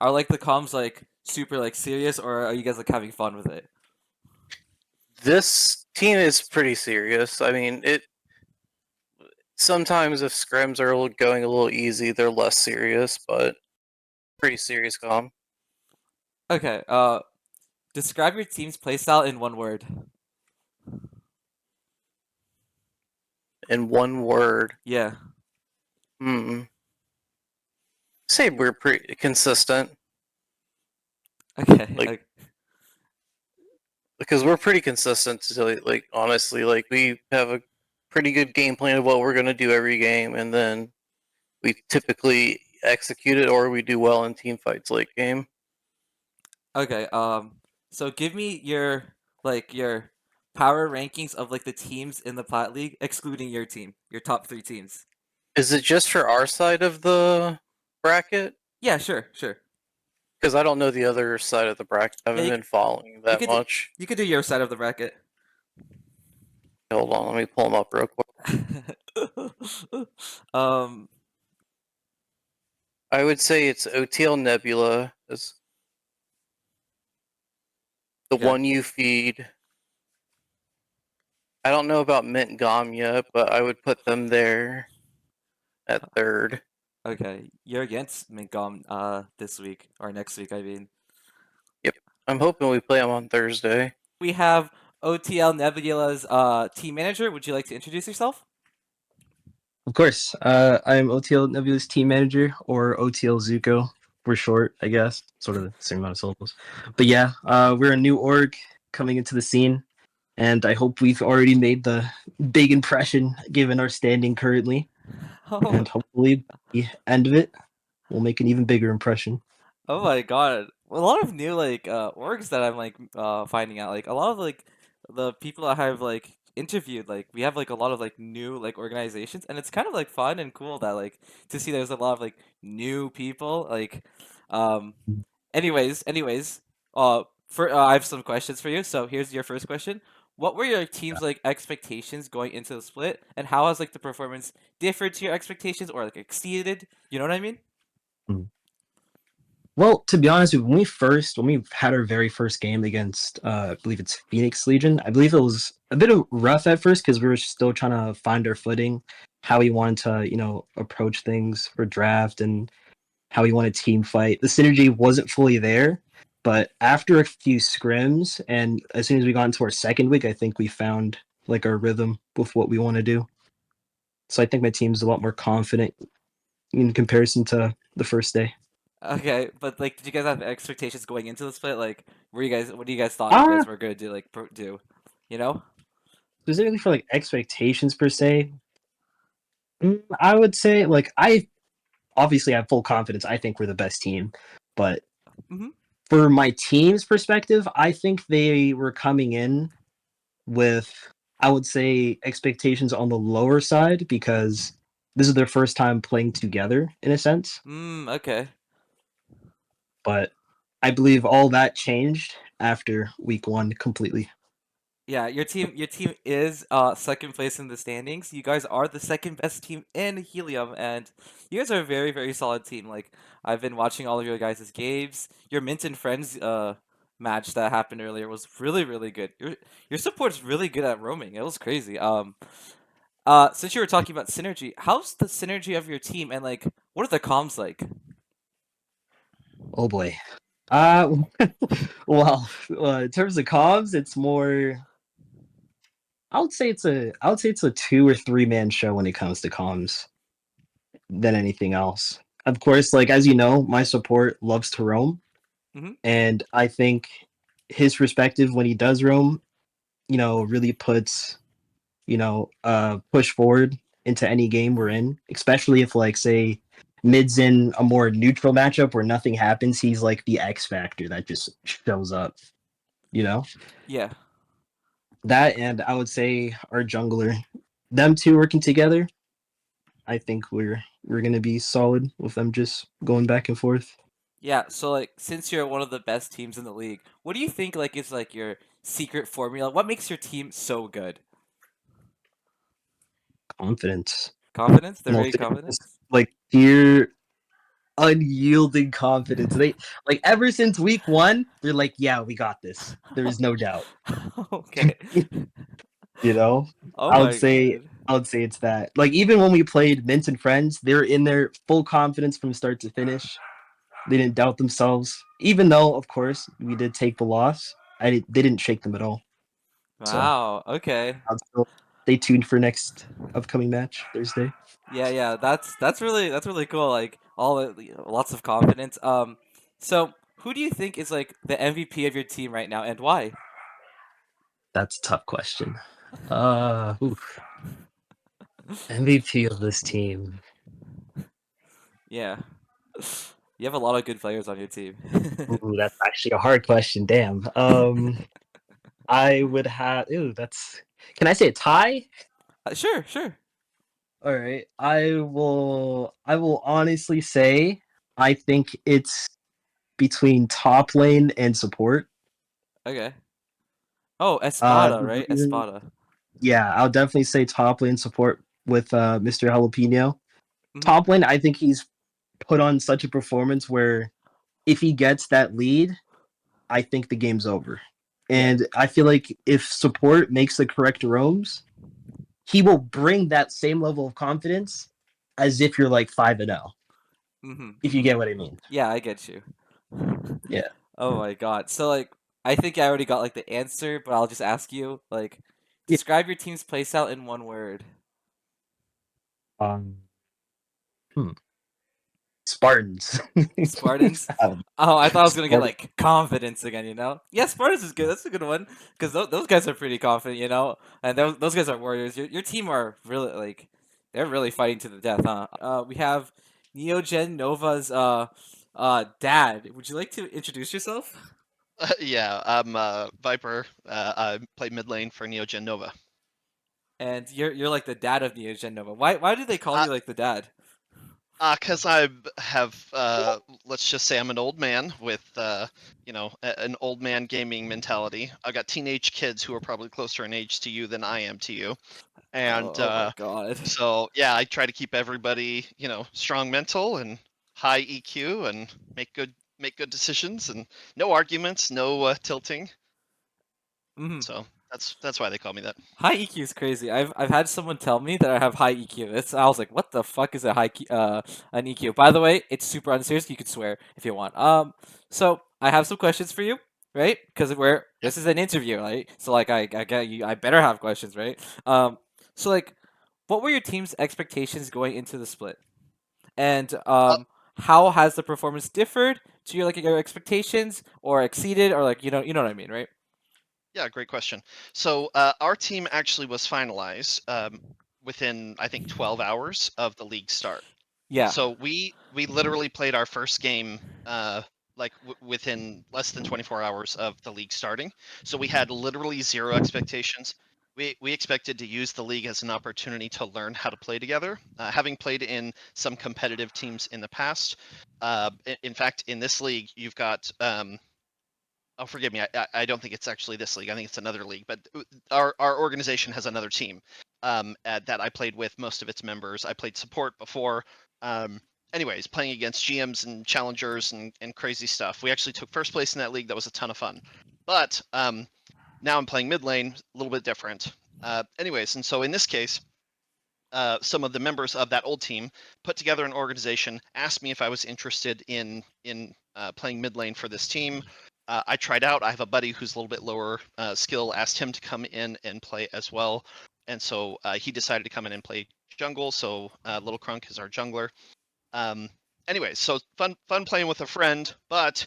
Are like the comms like super like serious, or are you guys like having fun with it? This team is pretty serious. I mean, it sometimes if scrims are going a little easy, they're less serious, but pretty serious calm. Okay. Describe your team's playstyle in one word. In one word, Yeah. hmm, say we're pretty consistent. Okay. Like because we're pretty consistent. So, like honestly, like we have a pretty good game plan of what we're gonna do every game, and then we typically execute it or we do well in team fights late game. Okay. So give me your power rankings of like the teams in the Plat League, excluding your team, your top 3 teams. Is it just for our side of the bracket? Yeah, sure, sure. Because I don't know the other side of the bracket. I Yeah, haven't been following that much. you could do your side of the bracket. Hold on, let me pull them up real quick. um. I would say it's OTL Nebula is the Yeah. one you feed. I don't know about Mint Gom yet, but I would put them there at third. Okay. You're against Minkgom this week or next week, I mean. Yep. I'm hoping we play them on Thursday. We have OTL Nebula's team manager. Would you like to introduce yourself? Of course. I'm OTL Nebula's team manager, or OTL Zuko for short, I guess. Sort of the same amount of syllables. But yeah, we're a new org coming into the scene, and I hope we've already made the big impression given our standing currently. And hopefully, the end of it, we'll make an even bigger impression. Oh my god. A lot of new like orgs that I'm like finding out. Like a lot of like the people I have like interviewed, like we have like a lot of like new like organizations, and it's kind of like fun and cool that like to see there's a lot of like new people. Like um anyways, for I have some questions for you. So here's your first question. What were your team's like expectations going into the split, and how has like the performance differed to your expectations or like exceeded? You know what I mean? Mm. Well, to be honest, when we had our very first game against, I believe it's Phoenix Legion, I believe it was a bit of rough at first because we were still trying to find our footing, how we wanted to, approach things for draft and how we wanted team fight. The synergy wasn't fully there, but after a few scrims and as soon as we got into our second week, I think we found like our rhythm with what we want to do. So I think my team's a lot more confident in comparison to the first day. Okay, but like, did you guys have expectations going into the split? Like, what do you guys thought you Ah, guys were gonna do? Like, do, you know? specifically for like expectations per se, I would say like I obviously have full confidence. I think we're the best team, but Mm-hmm. for my team's perspective, I think they were coming in with, I would say, expectations on the lower side because this is their first time playing together in a sense. Okay. But I believe all that changed after week one completely. Yeah, your team is second place in the standings. You guys are the second best team in Helium, and you guys are a very very solid team. Like I've been watching all of your guys' games. Your Mint and Friends match that happened earlier was really really good. Your support's really good at roaming. It was crazy. Since you were talking about synergy, how's the synergy of your team, and like what are the comms like? Oh boy. Well, in terms of comms, it's more. I would say it's a 2 or 3 man show when it comes to comms than anything else. Of course, like as you know, my support loves to roam, Mhm. and I think his perspective when he does roam, really puts push forward into any game we're in, especially if like say mid's in a more neutral matchup where nothing happens, he's like the X factor that just shows up, you know? Yeah. That and I would say our jungler, them two working together, I think we're gonna be solid with them just going back and forth. Yeah, so like since you're one of the best teams in the league, what do you think like is like your secret formula? What makes your team so good? Confidence. Confidence? They're No, very confident. like pure unyielding confidence. They like ever since week one, they're like, yeah, we got this. There is no doubt. Okay. You know, Oh I would my say god. I would say it's that. Like even when we played Mint and Friends, they were in their full confidence from start to finish. They didn't doubt themselves, even though, of course, we did take the loss. They didn't shake them at all. So Wow. Okay. I'll still stay tuned for next upcoming match Thursday. Yeah, yeah. That's really cool. Like all lots of confidence. So who do you think is like the MVP of your team right now and why? That's a tough question. MVP of this team. Yeah. You have a lot of good players on your team. Ooh, that's actually a hard question. Damn. I would have. Ooh, that's. Can I say a tie? Sure, sure. All right. I will honestly say I think it's between top lane and support. Okay. Oh, Espada, The right? reason, Espada. yeah, I'll definitely say top lane support with Mr. Jalapeno. Mhm. Top lane, I think he's put on such a performance where if he gets that lead, I think the game's over. Yeah. And I feel like if support makes the correct roams, he will bring that same level of confidence as if you're like 5-0, Mhm. if you Mhm. get what I mean. Yeah, I get you. Yeah. Oh my god. So like I think I already got like the answer, but I'll just ask you like Yeah. describe your team's playstyle in one word. Um, hmm. Spartans. Spartans. Um, Oh, I thought I was gonna get Spartans. like confidence again. You know? Yeah, Spartans is good. That's a good one because those guys are pretty confident. You know, and those guys are warriors. Your team are really like they're really fighting to the death, huh? We have Neogen Nova's dad. Would you like to introduce yourself? Yeah, I'm Viper. I play mid lane for Neogen Nova. And you're like the dad of Neogen Nova. Why do they call Uh, you like the dad? 'Cause I have let's just say I'm an old man with an old man gaming mentality. I got teenage kids who are probably closer in age to you than I am to you, and Oh my god. so yeah, I try to keep everybody strong mental and high EQ and make good decisions and no arguments, no tilting. Mhm. So that's why they call me that. High EQ is crazy. I've had someone tell me that I have high EQ. I was like, what the fuck is a an EQ? By the way, it's super unserious. You could swear if you want. So I have some questions for you, right? Because this is an interview, right? So like I get you. I better have questions, right? So like, what were your team's expectations going into the split, and how has the performance differed to your expectations or exceeded or like you know what I mean, right? Yeah, great question. So our team actually was finalized within I think 12 hours of the league start. Yeah. So we literally played our first game within less than 24 hours of the league starting. So we had literally zero expectations. We expected to use the league as an opportunity to learn how to play together. Having played in some competitive teams in the past, in fact, in this league, you've got oh, forgive me. I don't think it's actually this league. I think it's another league. But our organization has another team that I played with most of its members. I played support before. Anyways, playing against GMs and challengers and crazy stuff. We actually took first place in that league. That was a ton of fun. But now I'm playing mid lane, a little bit different. Anyways, and so in this case, some of the members of that old team put together an organization, asked me if I was interested in playing mid lane for this team. I tried out. I have a buddy who's a little bit lower skill. Asked him to come in and play as well, and so he decided to come in and play jungle. So Little Crunk is our jungler. Um, anyway, so fun playing with a friend, but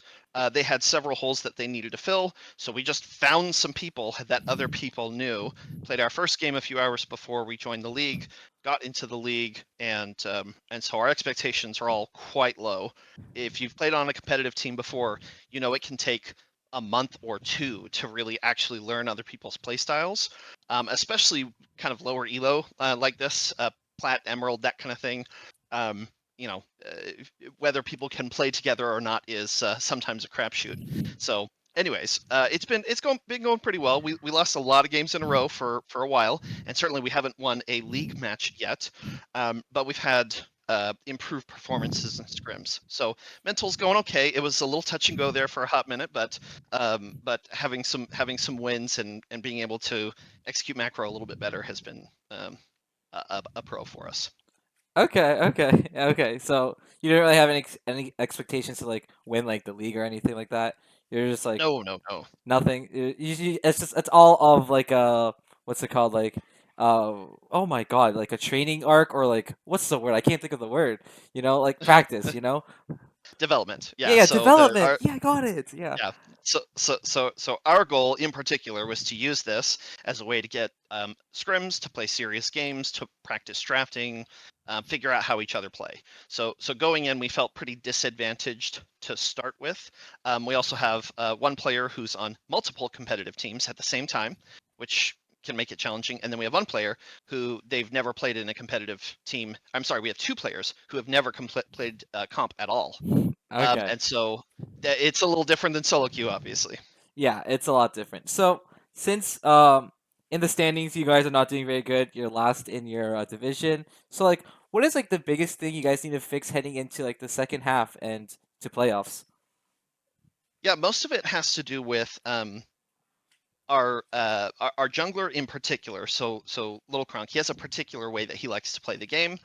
they had several holes that they needed to fill. So we just found some people that other people knew. Played our first game a few hours before we joined the league, got into the league, and so our expectations are all quite low. If you've played on a competitive team before, you know it can take a month or two to really actually learn other people's play styles, especially kind of lower elo like this, plat, emerald, that kind of thing. Um, you know, whether people can play together or not is sometimes a crapshoot. So, anyways, been going pretty well. We lost a lot of games in a row for a while, and certainly we haven't won a league match yet. But we've had improved performances and scrims. So mental's going okay. It was a little touch and go there for a hot minute, but having some wins and being able to execute macro a little bit better has been a pro for us. Okay. So you don't really have any expectations to like win like the league or anything like that. You're just like No. nothing. It's all of like what's it called, like oh my god, like a training arc, or like what's the word? I can't think of the word. Like practice. Development. Yeah. Yeah, So development. Yeah, I got it. Yeah. yeah. So our goal in particular was to use this as a way to get scrims, to play serious games, to practice drafting, figure out how each other play. So going in, we felt pretty disadvantaged to start with. We also have one player who's on multiple competitive teams at the same time, which can make it challenging. And then we have one player who they've never played in a competitive team. I'm sorry, we have two players who have never played comp at all. Okay. And so it's a little different than solo queue, obviously. Yeah, it's a lot different. So since in the standings you guys are not doing very good, you're last in your division. So like, what is like the biggest thing you guys need to fix heading into like the second half and to playoffs? Yeah, most of it has to do with our jungler in particular. So Little Kronk, he has a particular way that he likes to play the game,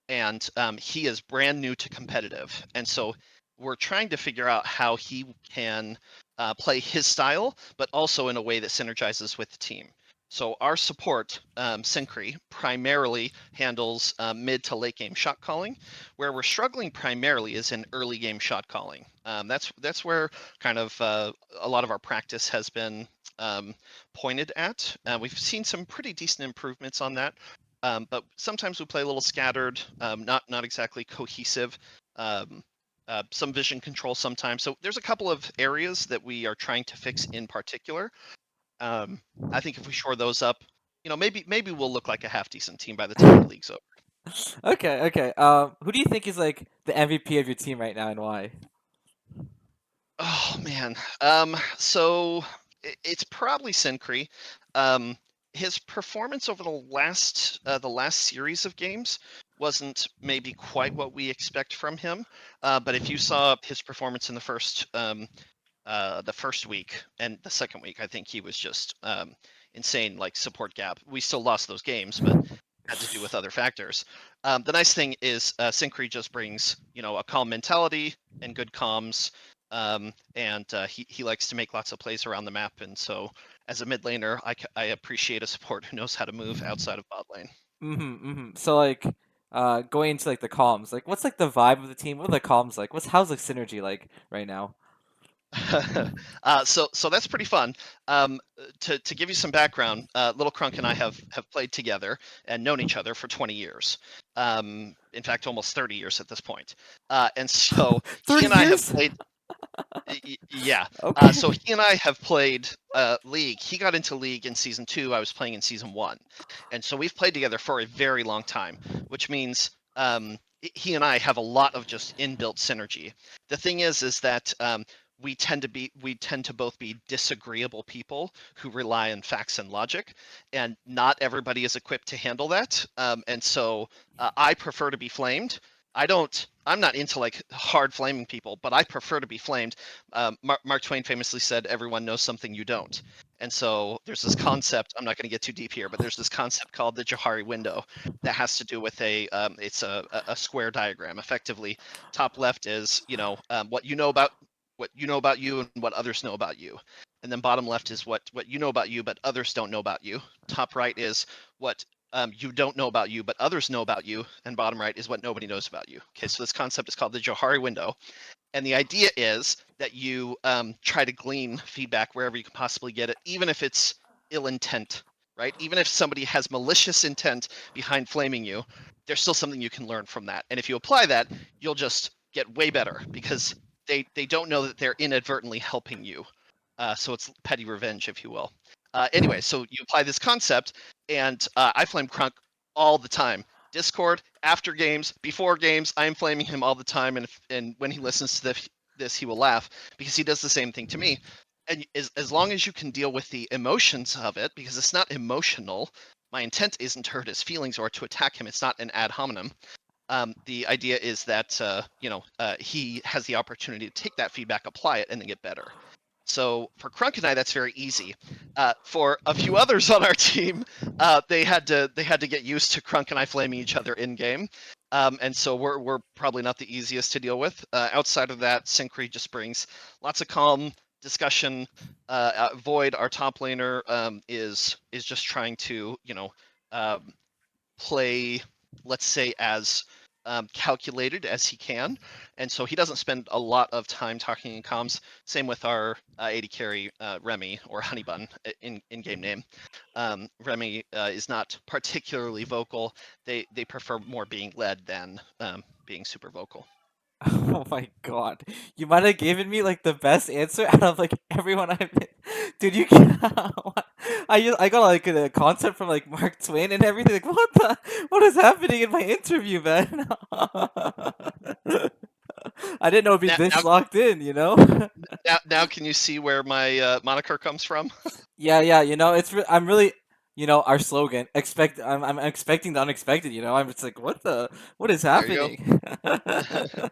and he is brand new to competitive, and so we're trying to figure out how he can play his style, but also in a way that synergizes with the team. So our support, Synchree, primarily handles mid to late game shot calling. Where we're struggling primarily is in early game shot calling. That's where kind of a lot of our practice has been pointed at. We've seen some pretty decent improvements on that, but sometimes we play a little scattered, not exactly cohesive. Some vision control sometimes. So there's a couple of areas that we are trying to fix in particular. I think if we shore those up, maybe we'll look like a half decent team by the time the league's over. Okay. Who do you think is like the MVP of your team right now and why? Oh man. So it's probably Synchree. His performance over the last series of games wasn't maybe quite what we expect from him. But if you saw his performance in the first week and the second week, I think he was just insane, like support gap. We still lost those games, but had to do with other factors. The nice thing is Synchree just brings a calm mentality and good comms, and he likes to make lots of plays around the map. And so as a mid laner, I appreciate a support who knows how to move outside of bot lane. So like, going into like the comms, like what's like the vibe of the team? What are the comms like? How's the synergy like right now? So that's pretty fun. To give you some background, Little Crunk and I have played together and known each other for 20 years. In fact, almost 30 years at this point. And so he 30 and I have years? played. Yeah. Okay. So he and I have played League. He got into League in season 2. I was playing in season 1, and so we've played together for a very long time, which means he and I have a lot of just inbuilt synergy. The thing is that we tend to both be disagreeable people who rely on facts and logic, and not everybody is equipped to handle that. And so I prefer to be flamed. I'm not into like hard flaming people, but I prefer to be flamed. Mark Twain famously said, "Everyone knows something you don't," And so there's this concept. I'm not going to get too deep here, but there's this concept called the Johari window that has to do with it's a square diagram. Effectively, top left is what you know about you and what others know about you, and then bottom left is what you know about you but others don't know about you. Top right is what you don't know about you but others know about you, and bottom right is what nobody knows about you. Okay, so this concept is called the Johari window. And the idea is that you try to glean feedback wherever you can possibly get it, even if it's ill intent, right? Even if somebody has malicious intent behind flaming you, there's still something you can learn from that. And if you apply that, you'll just get way better because they don't know that they're inadvertently helping you. So it's petty revenge, if you will. Anyway, so you apply this concept, and I flame Crunk all the time. Discord, after games, before games, I'm flaming him all the time, and when he listens to this, he will laugh because he does the same thing to me. And as long as you can deal with the emotions of it, because it's not emotional, my intent isn't to hurt his feelings or to attack him. It's not an ad hominem. The idea is that he has the opportunity to take that feedback, apply it, and then get better. So for Crunk and I, that's very easy. For a few others on our team, they had to get used to Crunk and I flaming each other in game, and so we're probably not the easiest to deal with. Outside of that, Syncre just brings lots of calm discussion. Void, our top laner, is just trying to play, let's say, as calculated as he can, and so he doesn't spend a lot of time talking in comms. Same with our AD carry Remy, or Honeybun in game name. Remy is not particularly vocal. They prefer more being led than being super vocal. Oh my god. You might have given me like the best answer out of like everyone I've been. Dude, you can I got like a concept from like Mark Twain and everything. Like what is happening in my interview, man? I didn't know it'd be Now, this now, locked in, you know? now can you see where my moniker comes from? Yeah, I'm really, our slogan, I'm expecting the unexpected, I'm just like, what is There you go. happening?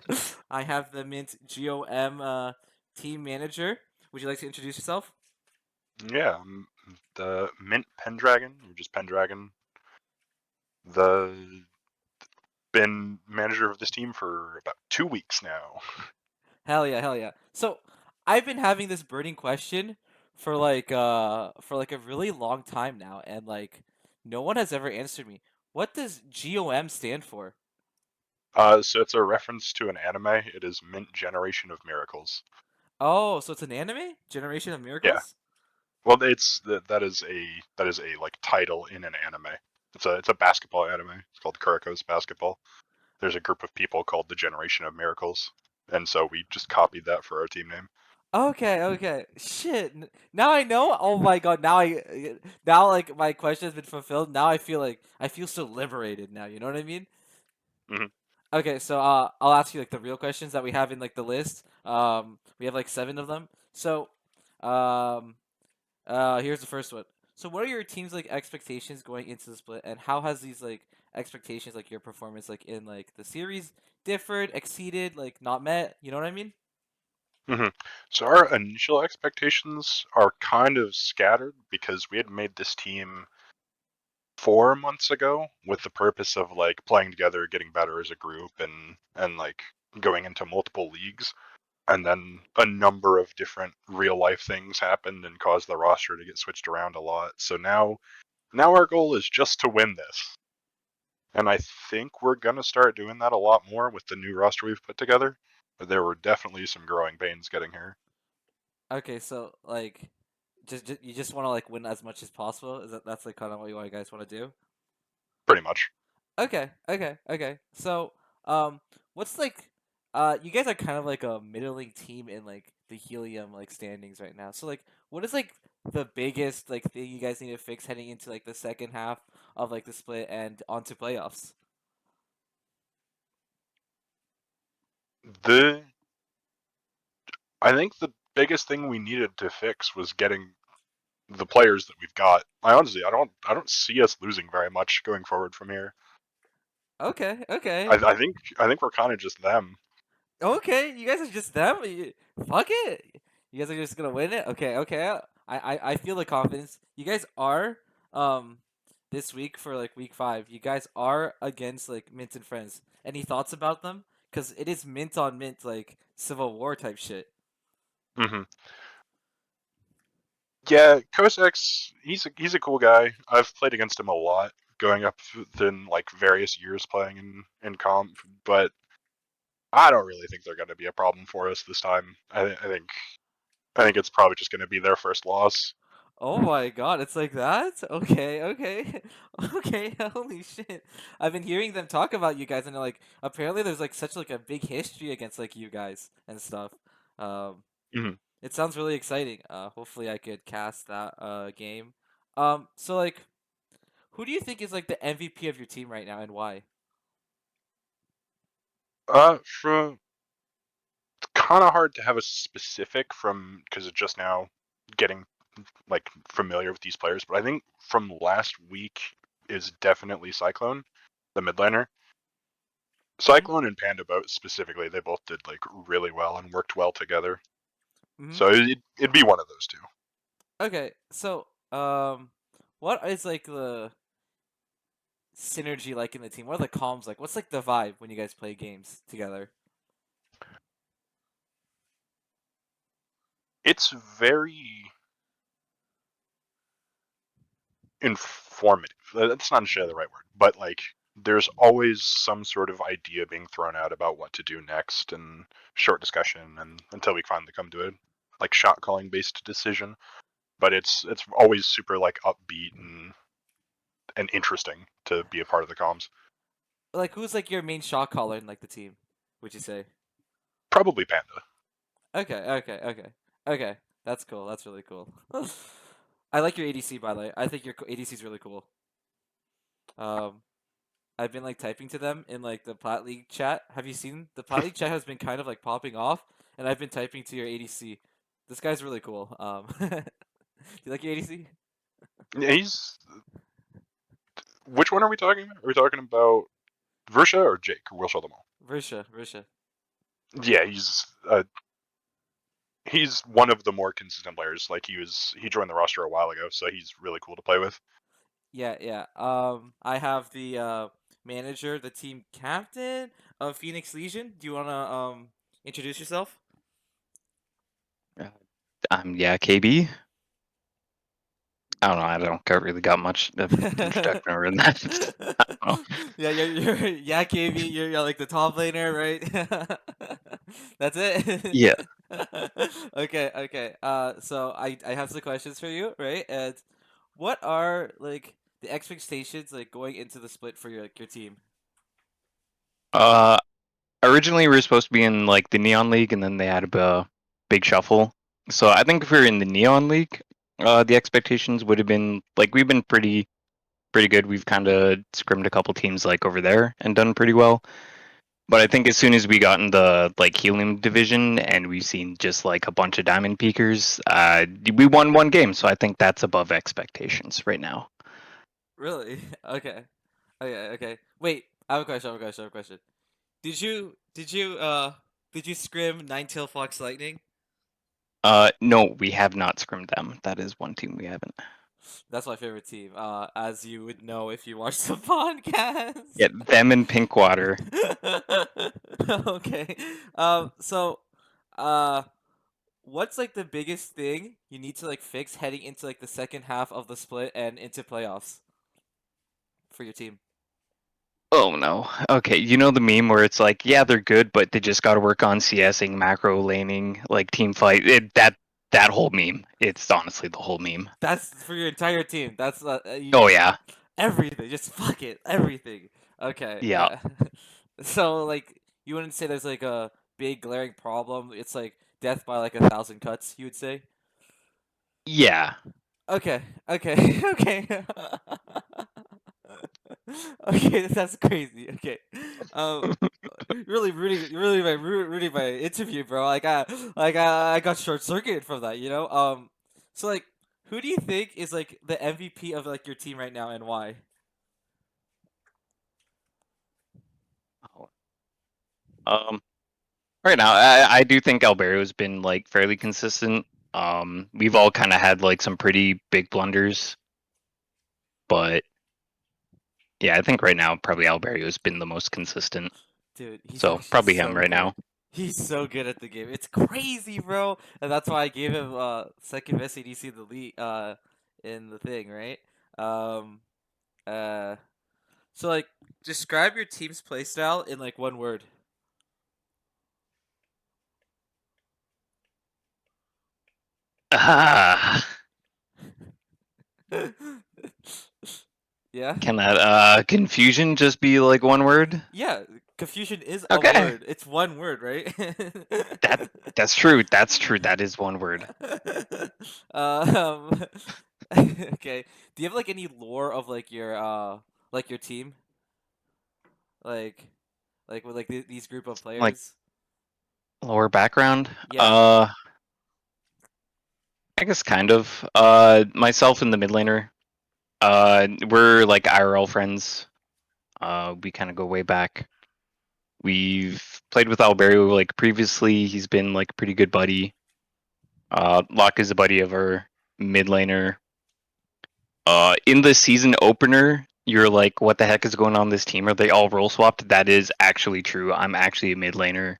I have the Mint GOM team manager. Would you like to introduce yourself? Yeah, I'm the Mint Pendragon, or just Pendragon. Been manager of this team for about 2 weeks now. Hell yeah, hell yeah. So, I've been having this burning question for like a really long time now, and like no one has ever answered me. What does GOM stand for? So it's a reference to an anime. It is Mint Generation of Miracles. Oh, so it's an anime? Generation of Yeah. Miracles? Well, that is a like title in an anime. It's a basketball anime. It's called Kuriko's Basketball. There's a group of people called the Generation of Miracles, and so we just copied that for our team name. Okay. Shit. Now I know. Oh my god. Now like my question has been fulfilled. Now I feel so liberated now. You know what I mean? Mhm. Okay, so I'll ask you like the real questions that we have in like the list. We have like 7 of them. So, um, here's the first one. So, what are your team's like expectations going into the split, and how has these like expectations, like your performance, like in like the series, differed, exceeded, like not met? You know what I mean? So our initial expectations are kind of scattered because we had made this team 4 months ago with the purpose of like playing together, getting better as a group, and like going into multiple leagues. And then a number of different real life things happened and caused the roster to get switched around a lot. So now our goal is just to win this. And I think we're gonna start doing that a lot more with the new roster we've put together. But there were definitely some growing pains getting here. Okay, so like, just you just want to like win as much as possible. That's like kind of what you guys want to do? Pretty much. Okay. So, what's like, you guys are kind of like a middling team in like the Helium like standings right now. So like, what is like the biggest like thing you guys need to fix heading into like the second half of like the split and onto playoffs? The I think the biggest thing we needed to fix was getting the players that we've got. I don't see us losing very much going forward from here. Okay. I think we're kind of just them. Okay, you guys are just them. Fuck it. You guys are just gonna win it. Okay. I feel the confidence. You guys are this week for like week 5. You guys are against like Mint and Friends. Any thoughts about them? Because it is mint on mint, like Civil War type shit. Hmm. Yeah, Kosex, he's a cool guy. I've played against him a lot, going up in like various years playing in comp, but I don't really think they're going to be a problem for us this time. I think it's probably just going to be their first loss. Oh my god, it's like that? Okay, okay. Okay, holy shit. I've been hearing them talk about you guys and like apparently there's like such like a big history against like you guys and stuff. Um Mhm. it sounds really exciting. Hopefully I could cast that game. So like who do you think is like the MVP of your team right now and why? From kind of hard to have a specific from because it's just now getting like familiar with these players, but I think from last week is definitely Cyclone, the mid laner. Cyclone and Panda Boat specifically, they both did like really well and worked well together. Mm-hmm. So it'd be one of those two. Okay, so what is like the synergy like in the team? What are the comms like? What's like the vibe when you guys play games together? It's very informative. That's not necessarily the right word, but like there's always some sort of idea being thrown out about what to do next and short discussion and until we finally come to a like shot calling based decision. But it's always super like upbeat and interesting to be a part of the comms. Like who's like your main shot caller in like the team? Would you say? Probably Panda. Okay, okay, okay, okay. That's cool. That's really cool. I like your ADC by the way. I think your ADC is really cool. Um, I've been like typing to them in like the Plat League chat. Have you seen the Plat League chat has been kind of like popping off, and I've been typing to your ADC. This guy's really cool. Do you like your ADC? Yeah, he's which one are we talking about? Are we talking about Versha or Jake? We'll show them all. Versha, Versha. Yeah, he's one of the more consistent players. Like he joined the roster a while ago, so he's really cool to play with. Yeah, yeah. I have the manager, the team captain of Phoenix Legion. Do you wanna introduce yourself? Yeah, KB. I don't know. I don't really got much of introduction or in that. I don't know. Yeah, you're yeah, KB. You're like the top laner, right? That's it. Yeah. Okay, okay. So I have some questions for you, right? And what are like the expectations like going into the split for your like your team? Uh, Originally we were supposed to be in like the Neon League, and then they had a big shuffle. So I think if we were in the Neon League, the expectations would have been like we've been pretty good. We've kind of scrimmed a couple teams like over there and done pretty well. But I think as soon as we got in the like helium division and we've seen just like a bunch of diamond peakers, we won one game, so I think that's above expectations right now. Really? Okay. Okay, okay. Wait, I have a question, I have a question, I have a question. Did you scrim Nine Tail Fox Lightning? No, we have not scrimmed them. That is one team we haven't. That's my favorite team. As you would know if you watched the podcast. Yeah, them and Pinkwater. Okay. So, uh, what's like the biggest thing you need to like fix heading into like the second half of the split and into playoffs for your team? Oh no. Okay, you know the meme where it's like, yeah, they're good, but they just got to work on CSing, macro laning, like team fight. That whole meme. It's honestly the whole meme. That's for your entire team. That's Oh yeah. everything. Just fuck it, everything. Okay, Yeah. yeah. So like, you wouldn't say there's like a big glaring problem. It's like death by like 1,000 cuts. You would say. Yeah. Okay, okay, okay. Okay, that's crazy. Okay, um, really my interview, bro. I got short circuited from that, you know. So like, who do you think is like the MVP of like your team right now and why? Um right now I do think Albero's been like fairly consistent. We've all kind of had like some pretty big blunders, but yeah, I think right now probably Alberio has been the most consistent. Dude, he's So actually probably him so right good. now. He's so good at the game. It's crazy, bro. And that's why I gave him second best ADC in the league in the thing, right? Um uh so like describe your team's playstyle in like one word. Ah, Yeah? can that confusion just be like one word? Yeah, confusion is a Okay. word. It's one word, right? That's true. That's true. That is one word. um okay. Do you have like any lore of like your team? Like with like these group of Like players? lower background. Yeah. I guess kind of. Myself and the mid laner. We're like IRL friends. We kind of go way back. We've played with Alberio like previously. He's been like a pretty good buddy. Locke is a buddy of our mid laner. In the season opener, you're like, what the heck is going on this team? Are they all role swapped? That is actually true. I'm actually a mid laner.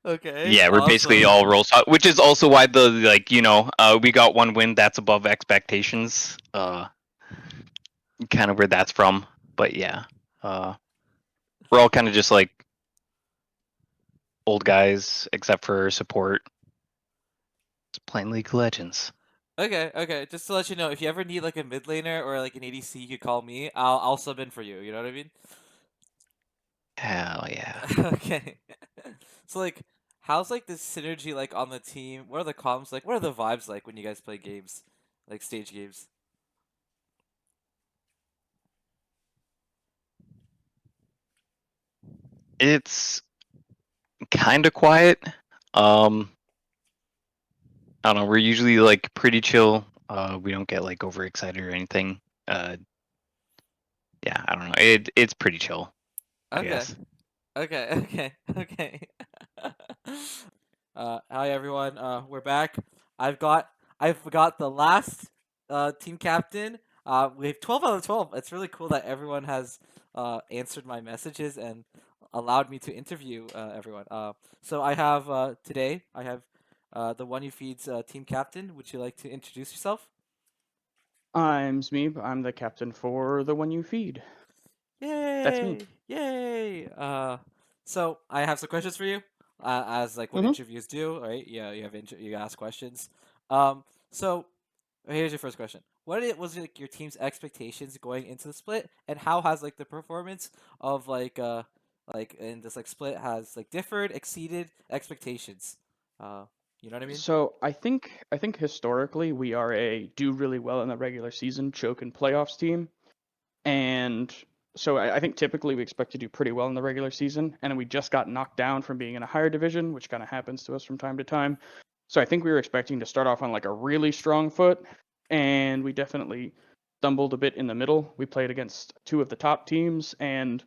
Okay, Yeah, we're basically awesome. all role swapped, which is also why the like, we got one win that's above expectations. Kind of where that's from. But yeah. We're all kind of just like old guys, except for support. It's playing League of Legends. Okay. Just to let you know, if you ever need like a mid laner or like an ADC, you could call me. I'll sub in for you. You know what I mean? Hell yeah. Okay. So like, how's like this synergy like on the team? What are the comms like? What are the vibes like when you guys play games, like stage games? It's kind of quiet. Um, I don't know. We're usually like pretty chill. We don't get like overexcited or anything. Yeah, I don't know. It's pretty chill, I Okay. guess. Okay. Hi everyone. We're back. I've got the last team captain. We have 12 out of 12. It's really cool that everyone has answered my messages and allowed me to interview everyone. So I have today I have the one you feeds team captain. Would you like to introduce yourself? I'm Smeeb. I'm the captain for the one you feed. That's me. Yay! So I have some questions for you, as like what Mm-hmm. interviews do, right? Yeah, you ask questions. So here's your first question: was like your team's expectations going into the split, and how has like the performance of like in this like split has like differed, exceeded expectations? Uh, you know what I mean? So I think historically we are a do really well in the regular season, choke in playoffs team, and so I think typically we expect to do pretty well in the regular season, and we just got knocked down from being in a higher division, which kind of happens to us from time to time. So I think we were expecting to start off on like a really strong foot, and we definitely stumbled a bit in the middle. We played against two of the top teams, and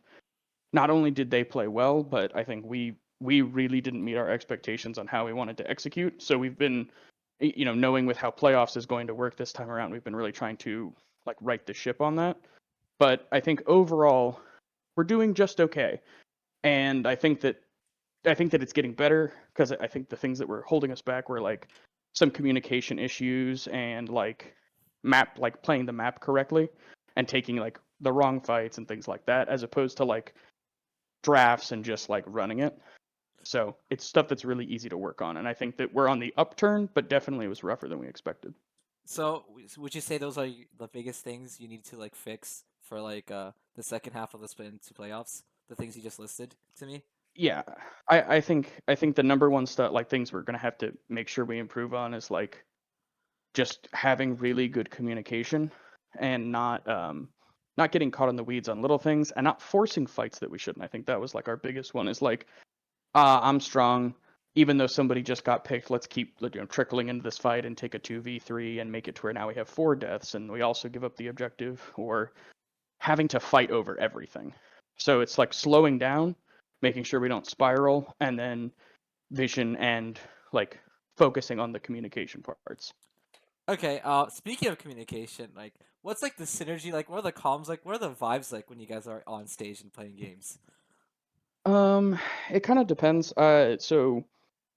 not only did they play well, but I think we really didn't meet our expectations on how we wanted to execute. So we've been, knowing with how playoffs is going to work this time around, we've been really trying to like right the ship on that. But I think overall we're doing just okay, and I think that it's getting better because I think the things that were holding us back were like some communication issues and like playing the map correctly and taking like the wrong fights and things like that, as opposed to like drafts and just like running it. So it's stuff that's really easy to work on. And I think that we're on the upturn, but definitely it was rougher than we expected. So would you say those are the biggest things you need to like fix for like the second half of the split into playoffs? The things you just listed to me. Yeah. I think the number one stuff, like things we're gonna have to make sure we improve on, is like just having really good communication and not getting caught in the weeds on little things and not forcing fights that we shouldn't. I think that was like our biggest one, is like, I'm strong. Even though somebody just got picked, let's keep trickling into this fight and take a 2v3 and make it to where now we have 4 deaths and we also give up the objective, or having to fight over everything. So it's like slowing down, making sure we don't spiral, and then vision and like focusing on the communication parts. Okay, speaking of communication, like, what's like the synergy like? What are the comms like? What are the vibes like when you guys are on stage and playing games? It kind of depends. So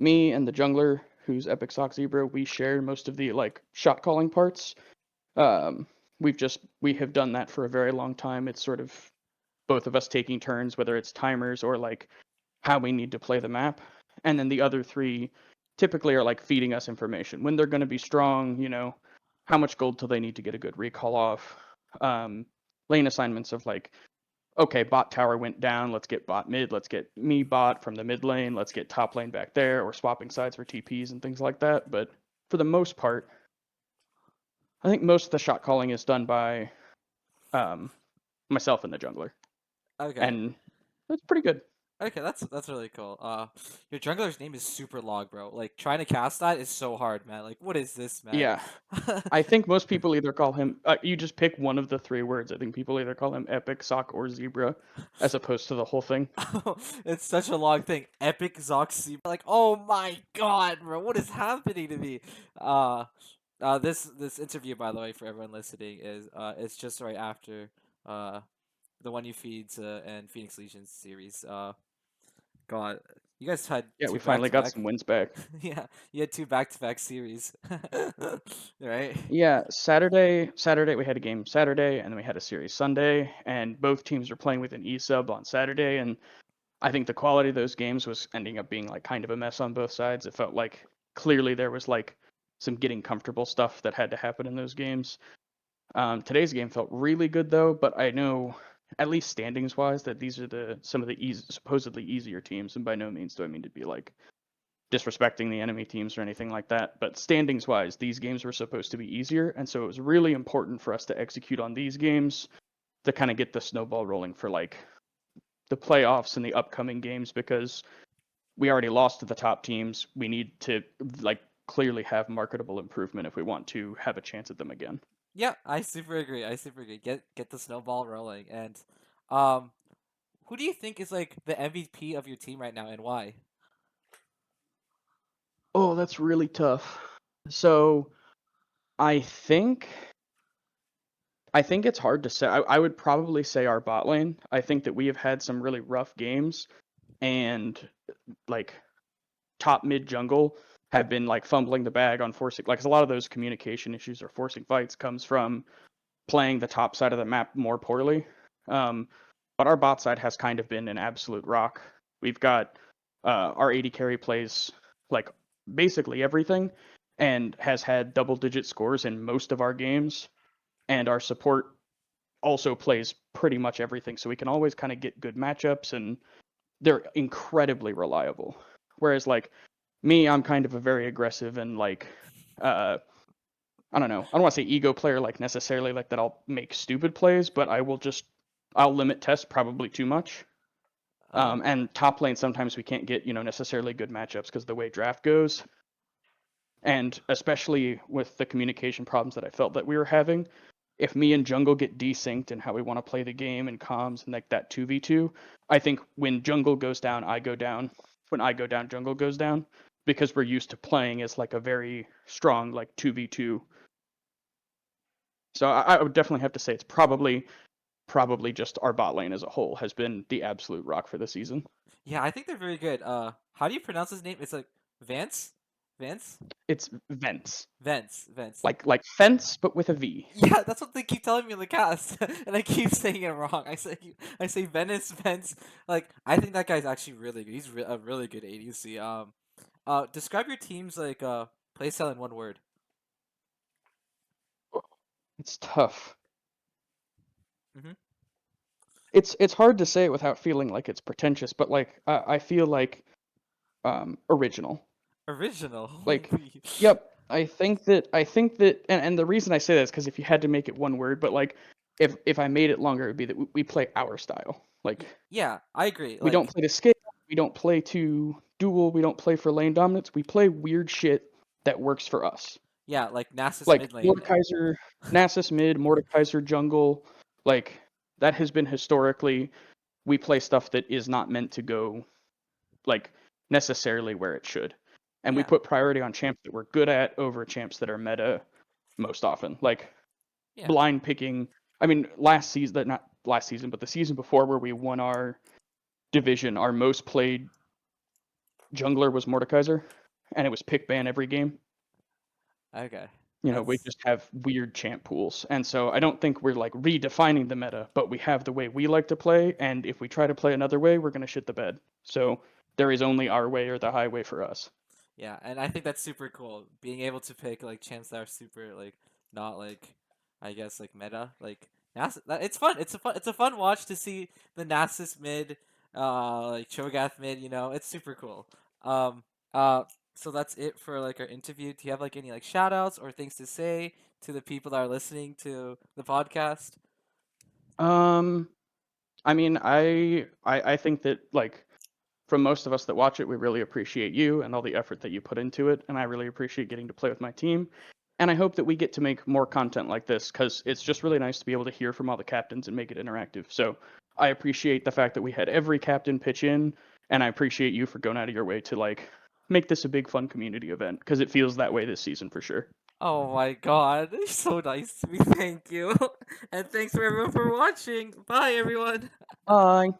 me and the jungler, who's Epic Sock Zebra, we share most of the like shot calling parts. Um, we have done that for a very long time. It's sort of both of us taking turns, whether it's timers or like how we need to play the map. And then the other three typically are like feeding us information when they're going to be strong, how much gold till they need to get a good recall off. Lane assignments of like, okay, bot tower went down, let's get bot mid, let's get me bot from the mid lane, let's get top lane back there, or swapping sides for TPs and things like that. But for the most part, I think most of the shot calling is done by myself and the jungler. Okay. And that's pretty good. Okay, that's really cool. Your jungler's name is super long, bro. Like trying to cast that is so hard, man. Like, what is this, man? Yeah. I think most people either call him, you just pick one of the three words. I think people either call him Epic, Sock, or Zebra, as opposed to the whole thing. It's such a long thing. Epic Zoxy. Like, oh my god, bro, what is happening to me? This interview, by the way, for everyone listening, is it's just right after the One You Feeds and Phoenix Legions series. God, you guys had Yeah, two we back finally to got back. some wins back. Yeah, you had two back-to-back series, right? Yeah, Saturday we had a game Saturday, and then we had a series Sunday, and both teams were playing with an E-sub on Saturday, and I think the quality of those games was ending up being like kind of a mess on both sides. It felt like clearly there was like some getting comfortable stuff that had to happen in those games. Today's game felt really good though, but I know, at least standings wise, that these are some of the supposedly easier teams, and by no means do I mean to be like disrespecting the enemy teams or anything like that. But standings wise, these games were supposed to be easier, and so it was really important for us to execute on these games to kind of get the snowball rolling for like the playoffs and the upcoming games, because we already lost to the top teams. We need to like clearly have marketable improvement if we want to have a chance at them again. Yeah, I super agree. I super agree. Get the snowball rolling. And um who do you think is like the MVP of your team right now and why? Oh, that's really tough. So I think it's hard to say. I would probably say our bot lane. I think that we have had some really rough games, and like top mid jungle have been like fumbling the bag on forcing, like 'cause a lot of those communication issues or forcing fights comes from playing the top side of the map more poorly. But our bot side has kind of been an absolute rock. We've got our AD carry plays like basically everything and has had double digit scores in most of our games, and our support also plays pretty much everything, so we can always kind of get good matchups, and they're incredibly reliable. Whereas like me, I'm kind of a very aggressive and like I don't know. I don't want to say ego player like necessarily like that I'll make stupid plays, but I'll limit test probably too much. And top lane sometimes we can't get, necessarily good matchups because the way draft goes. And especially with the communication problems that I felt that we were having, if me and jungle get desynced in how we want to play the game and comms and like that 2v2, I think when jungle goes down, I go down. When I go down, jungle goes down, because we're used to playing as like a very strong like 2v2. So I would definitely have to say it's probably just our bot lane as a whole has been the absolute rock for the season. Yeah, I think they're very good. How do you pronounce his name? It's like Vance? Vance? It's Vents. Vance. Like fence, but with a V. Yeah, that's what they keep telling me in the cast, and I keep saying it wrong. I say Venice, Vence. Like, I think that guy's actually really good. He's a really good ADC. Describe your team's like playstyle in one word. It's tough. Mm-hmm. It's hard to say it without feeling like it's pretentious, but like I feel like original. Original. Like, Holy. yep. I think that and the reason I say that is because if you had to make it one word, but like if I made it longer, it would be that we play our style. Like Yeah, I agree. we don't play to scale, we don't play to duel, we don't play for lane dominance. We play weird shit that works for us. Yeah, like Nasus Like mid lane. Mordekaiser, Nasus mid, Mordekaiser jungle, like that has been historically, we play stuff that is not meant to go like necessarily where it should. and we Yeah. put priority on champs that we're good at over champs that are meta most often. Like Yeah. blind picking. I mean, last season, not last season, but the season before where we won our division, our most played jungler was Mordekaiser, and it was pick ban every game. Okay. You know, we just have weird champ pools. And so I don't think we're like redefining the meta, but we have the way we like to play. And if we try to play another way, we're going to shit the bed. So there is only our way or the highway for us. Yeah, and I think that's super cool. Being able to pick like champs that are super like not like I guess like meta like it's fun. It's a fun watch to see the Nasus mid, like Cho'Gath mid. You know, it's super cool. Um, uh, so that's it for like our interview. Do you have like any like shout outs or things to say to the people that are listening to the podcast? I mean, I think that like from most of us that watch it, we really appreciate you and all the effort that you put into it, and I really appreciate getting to play with my team. And I hope that we get to make more content like this because it's just really nice to be able to hear from all the captains and make it interactive. So I appreciate the fact that we had every captain pitch in, and I appreciate you for going out of your way to like make this a big fun community event because it feels that way this season for sure. Oh my god, it's so nice to me. Thank you. And thanks for everyone for watching. Bye everyone. Bye.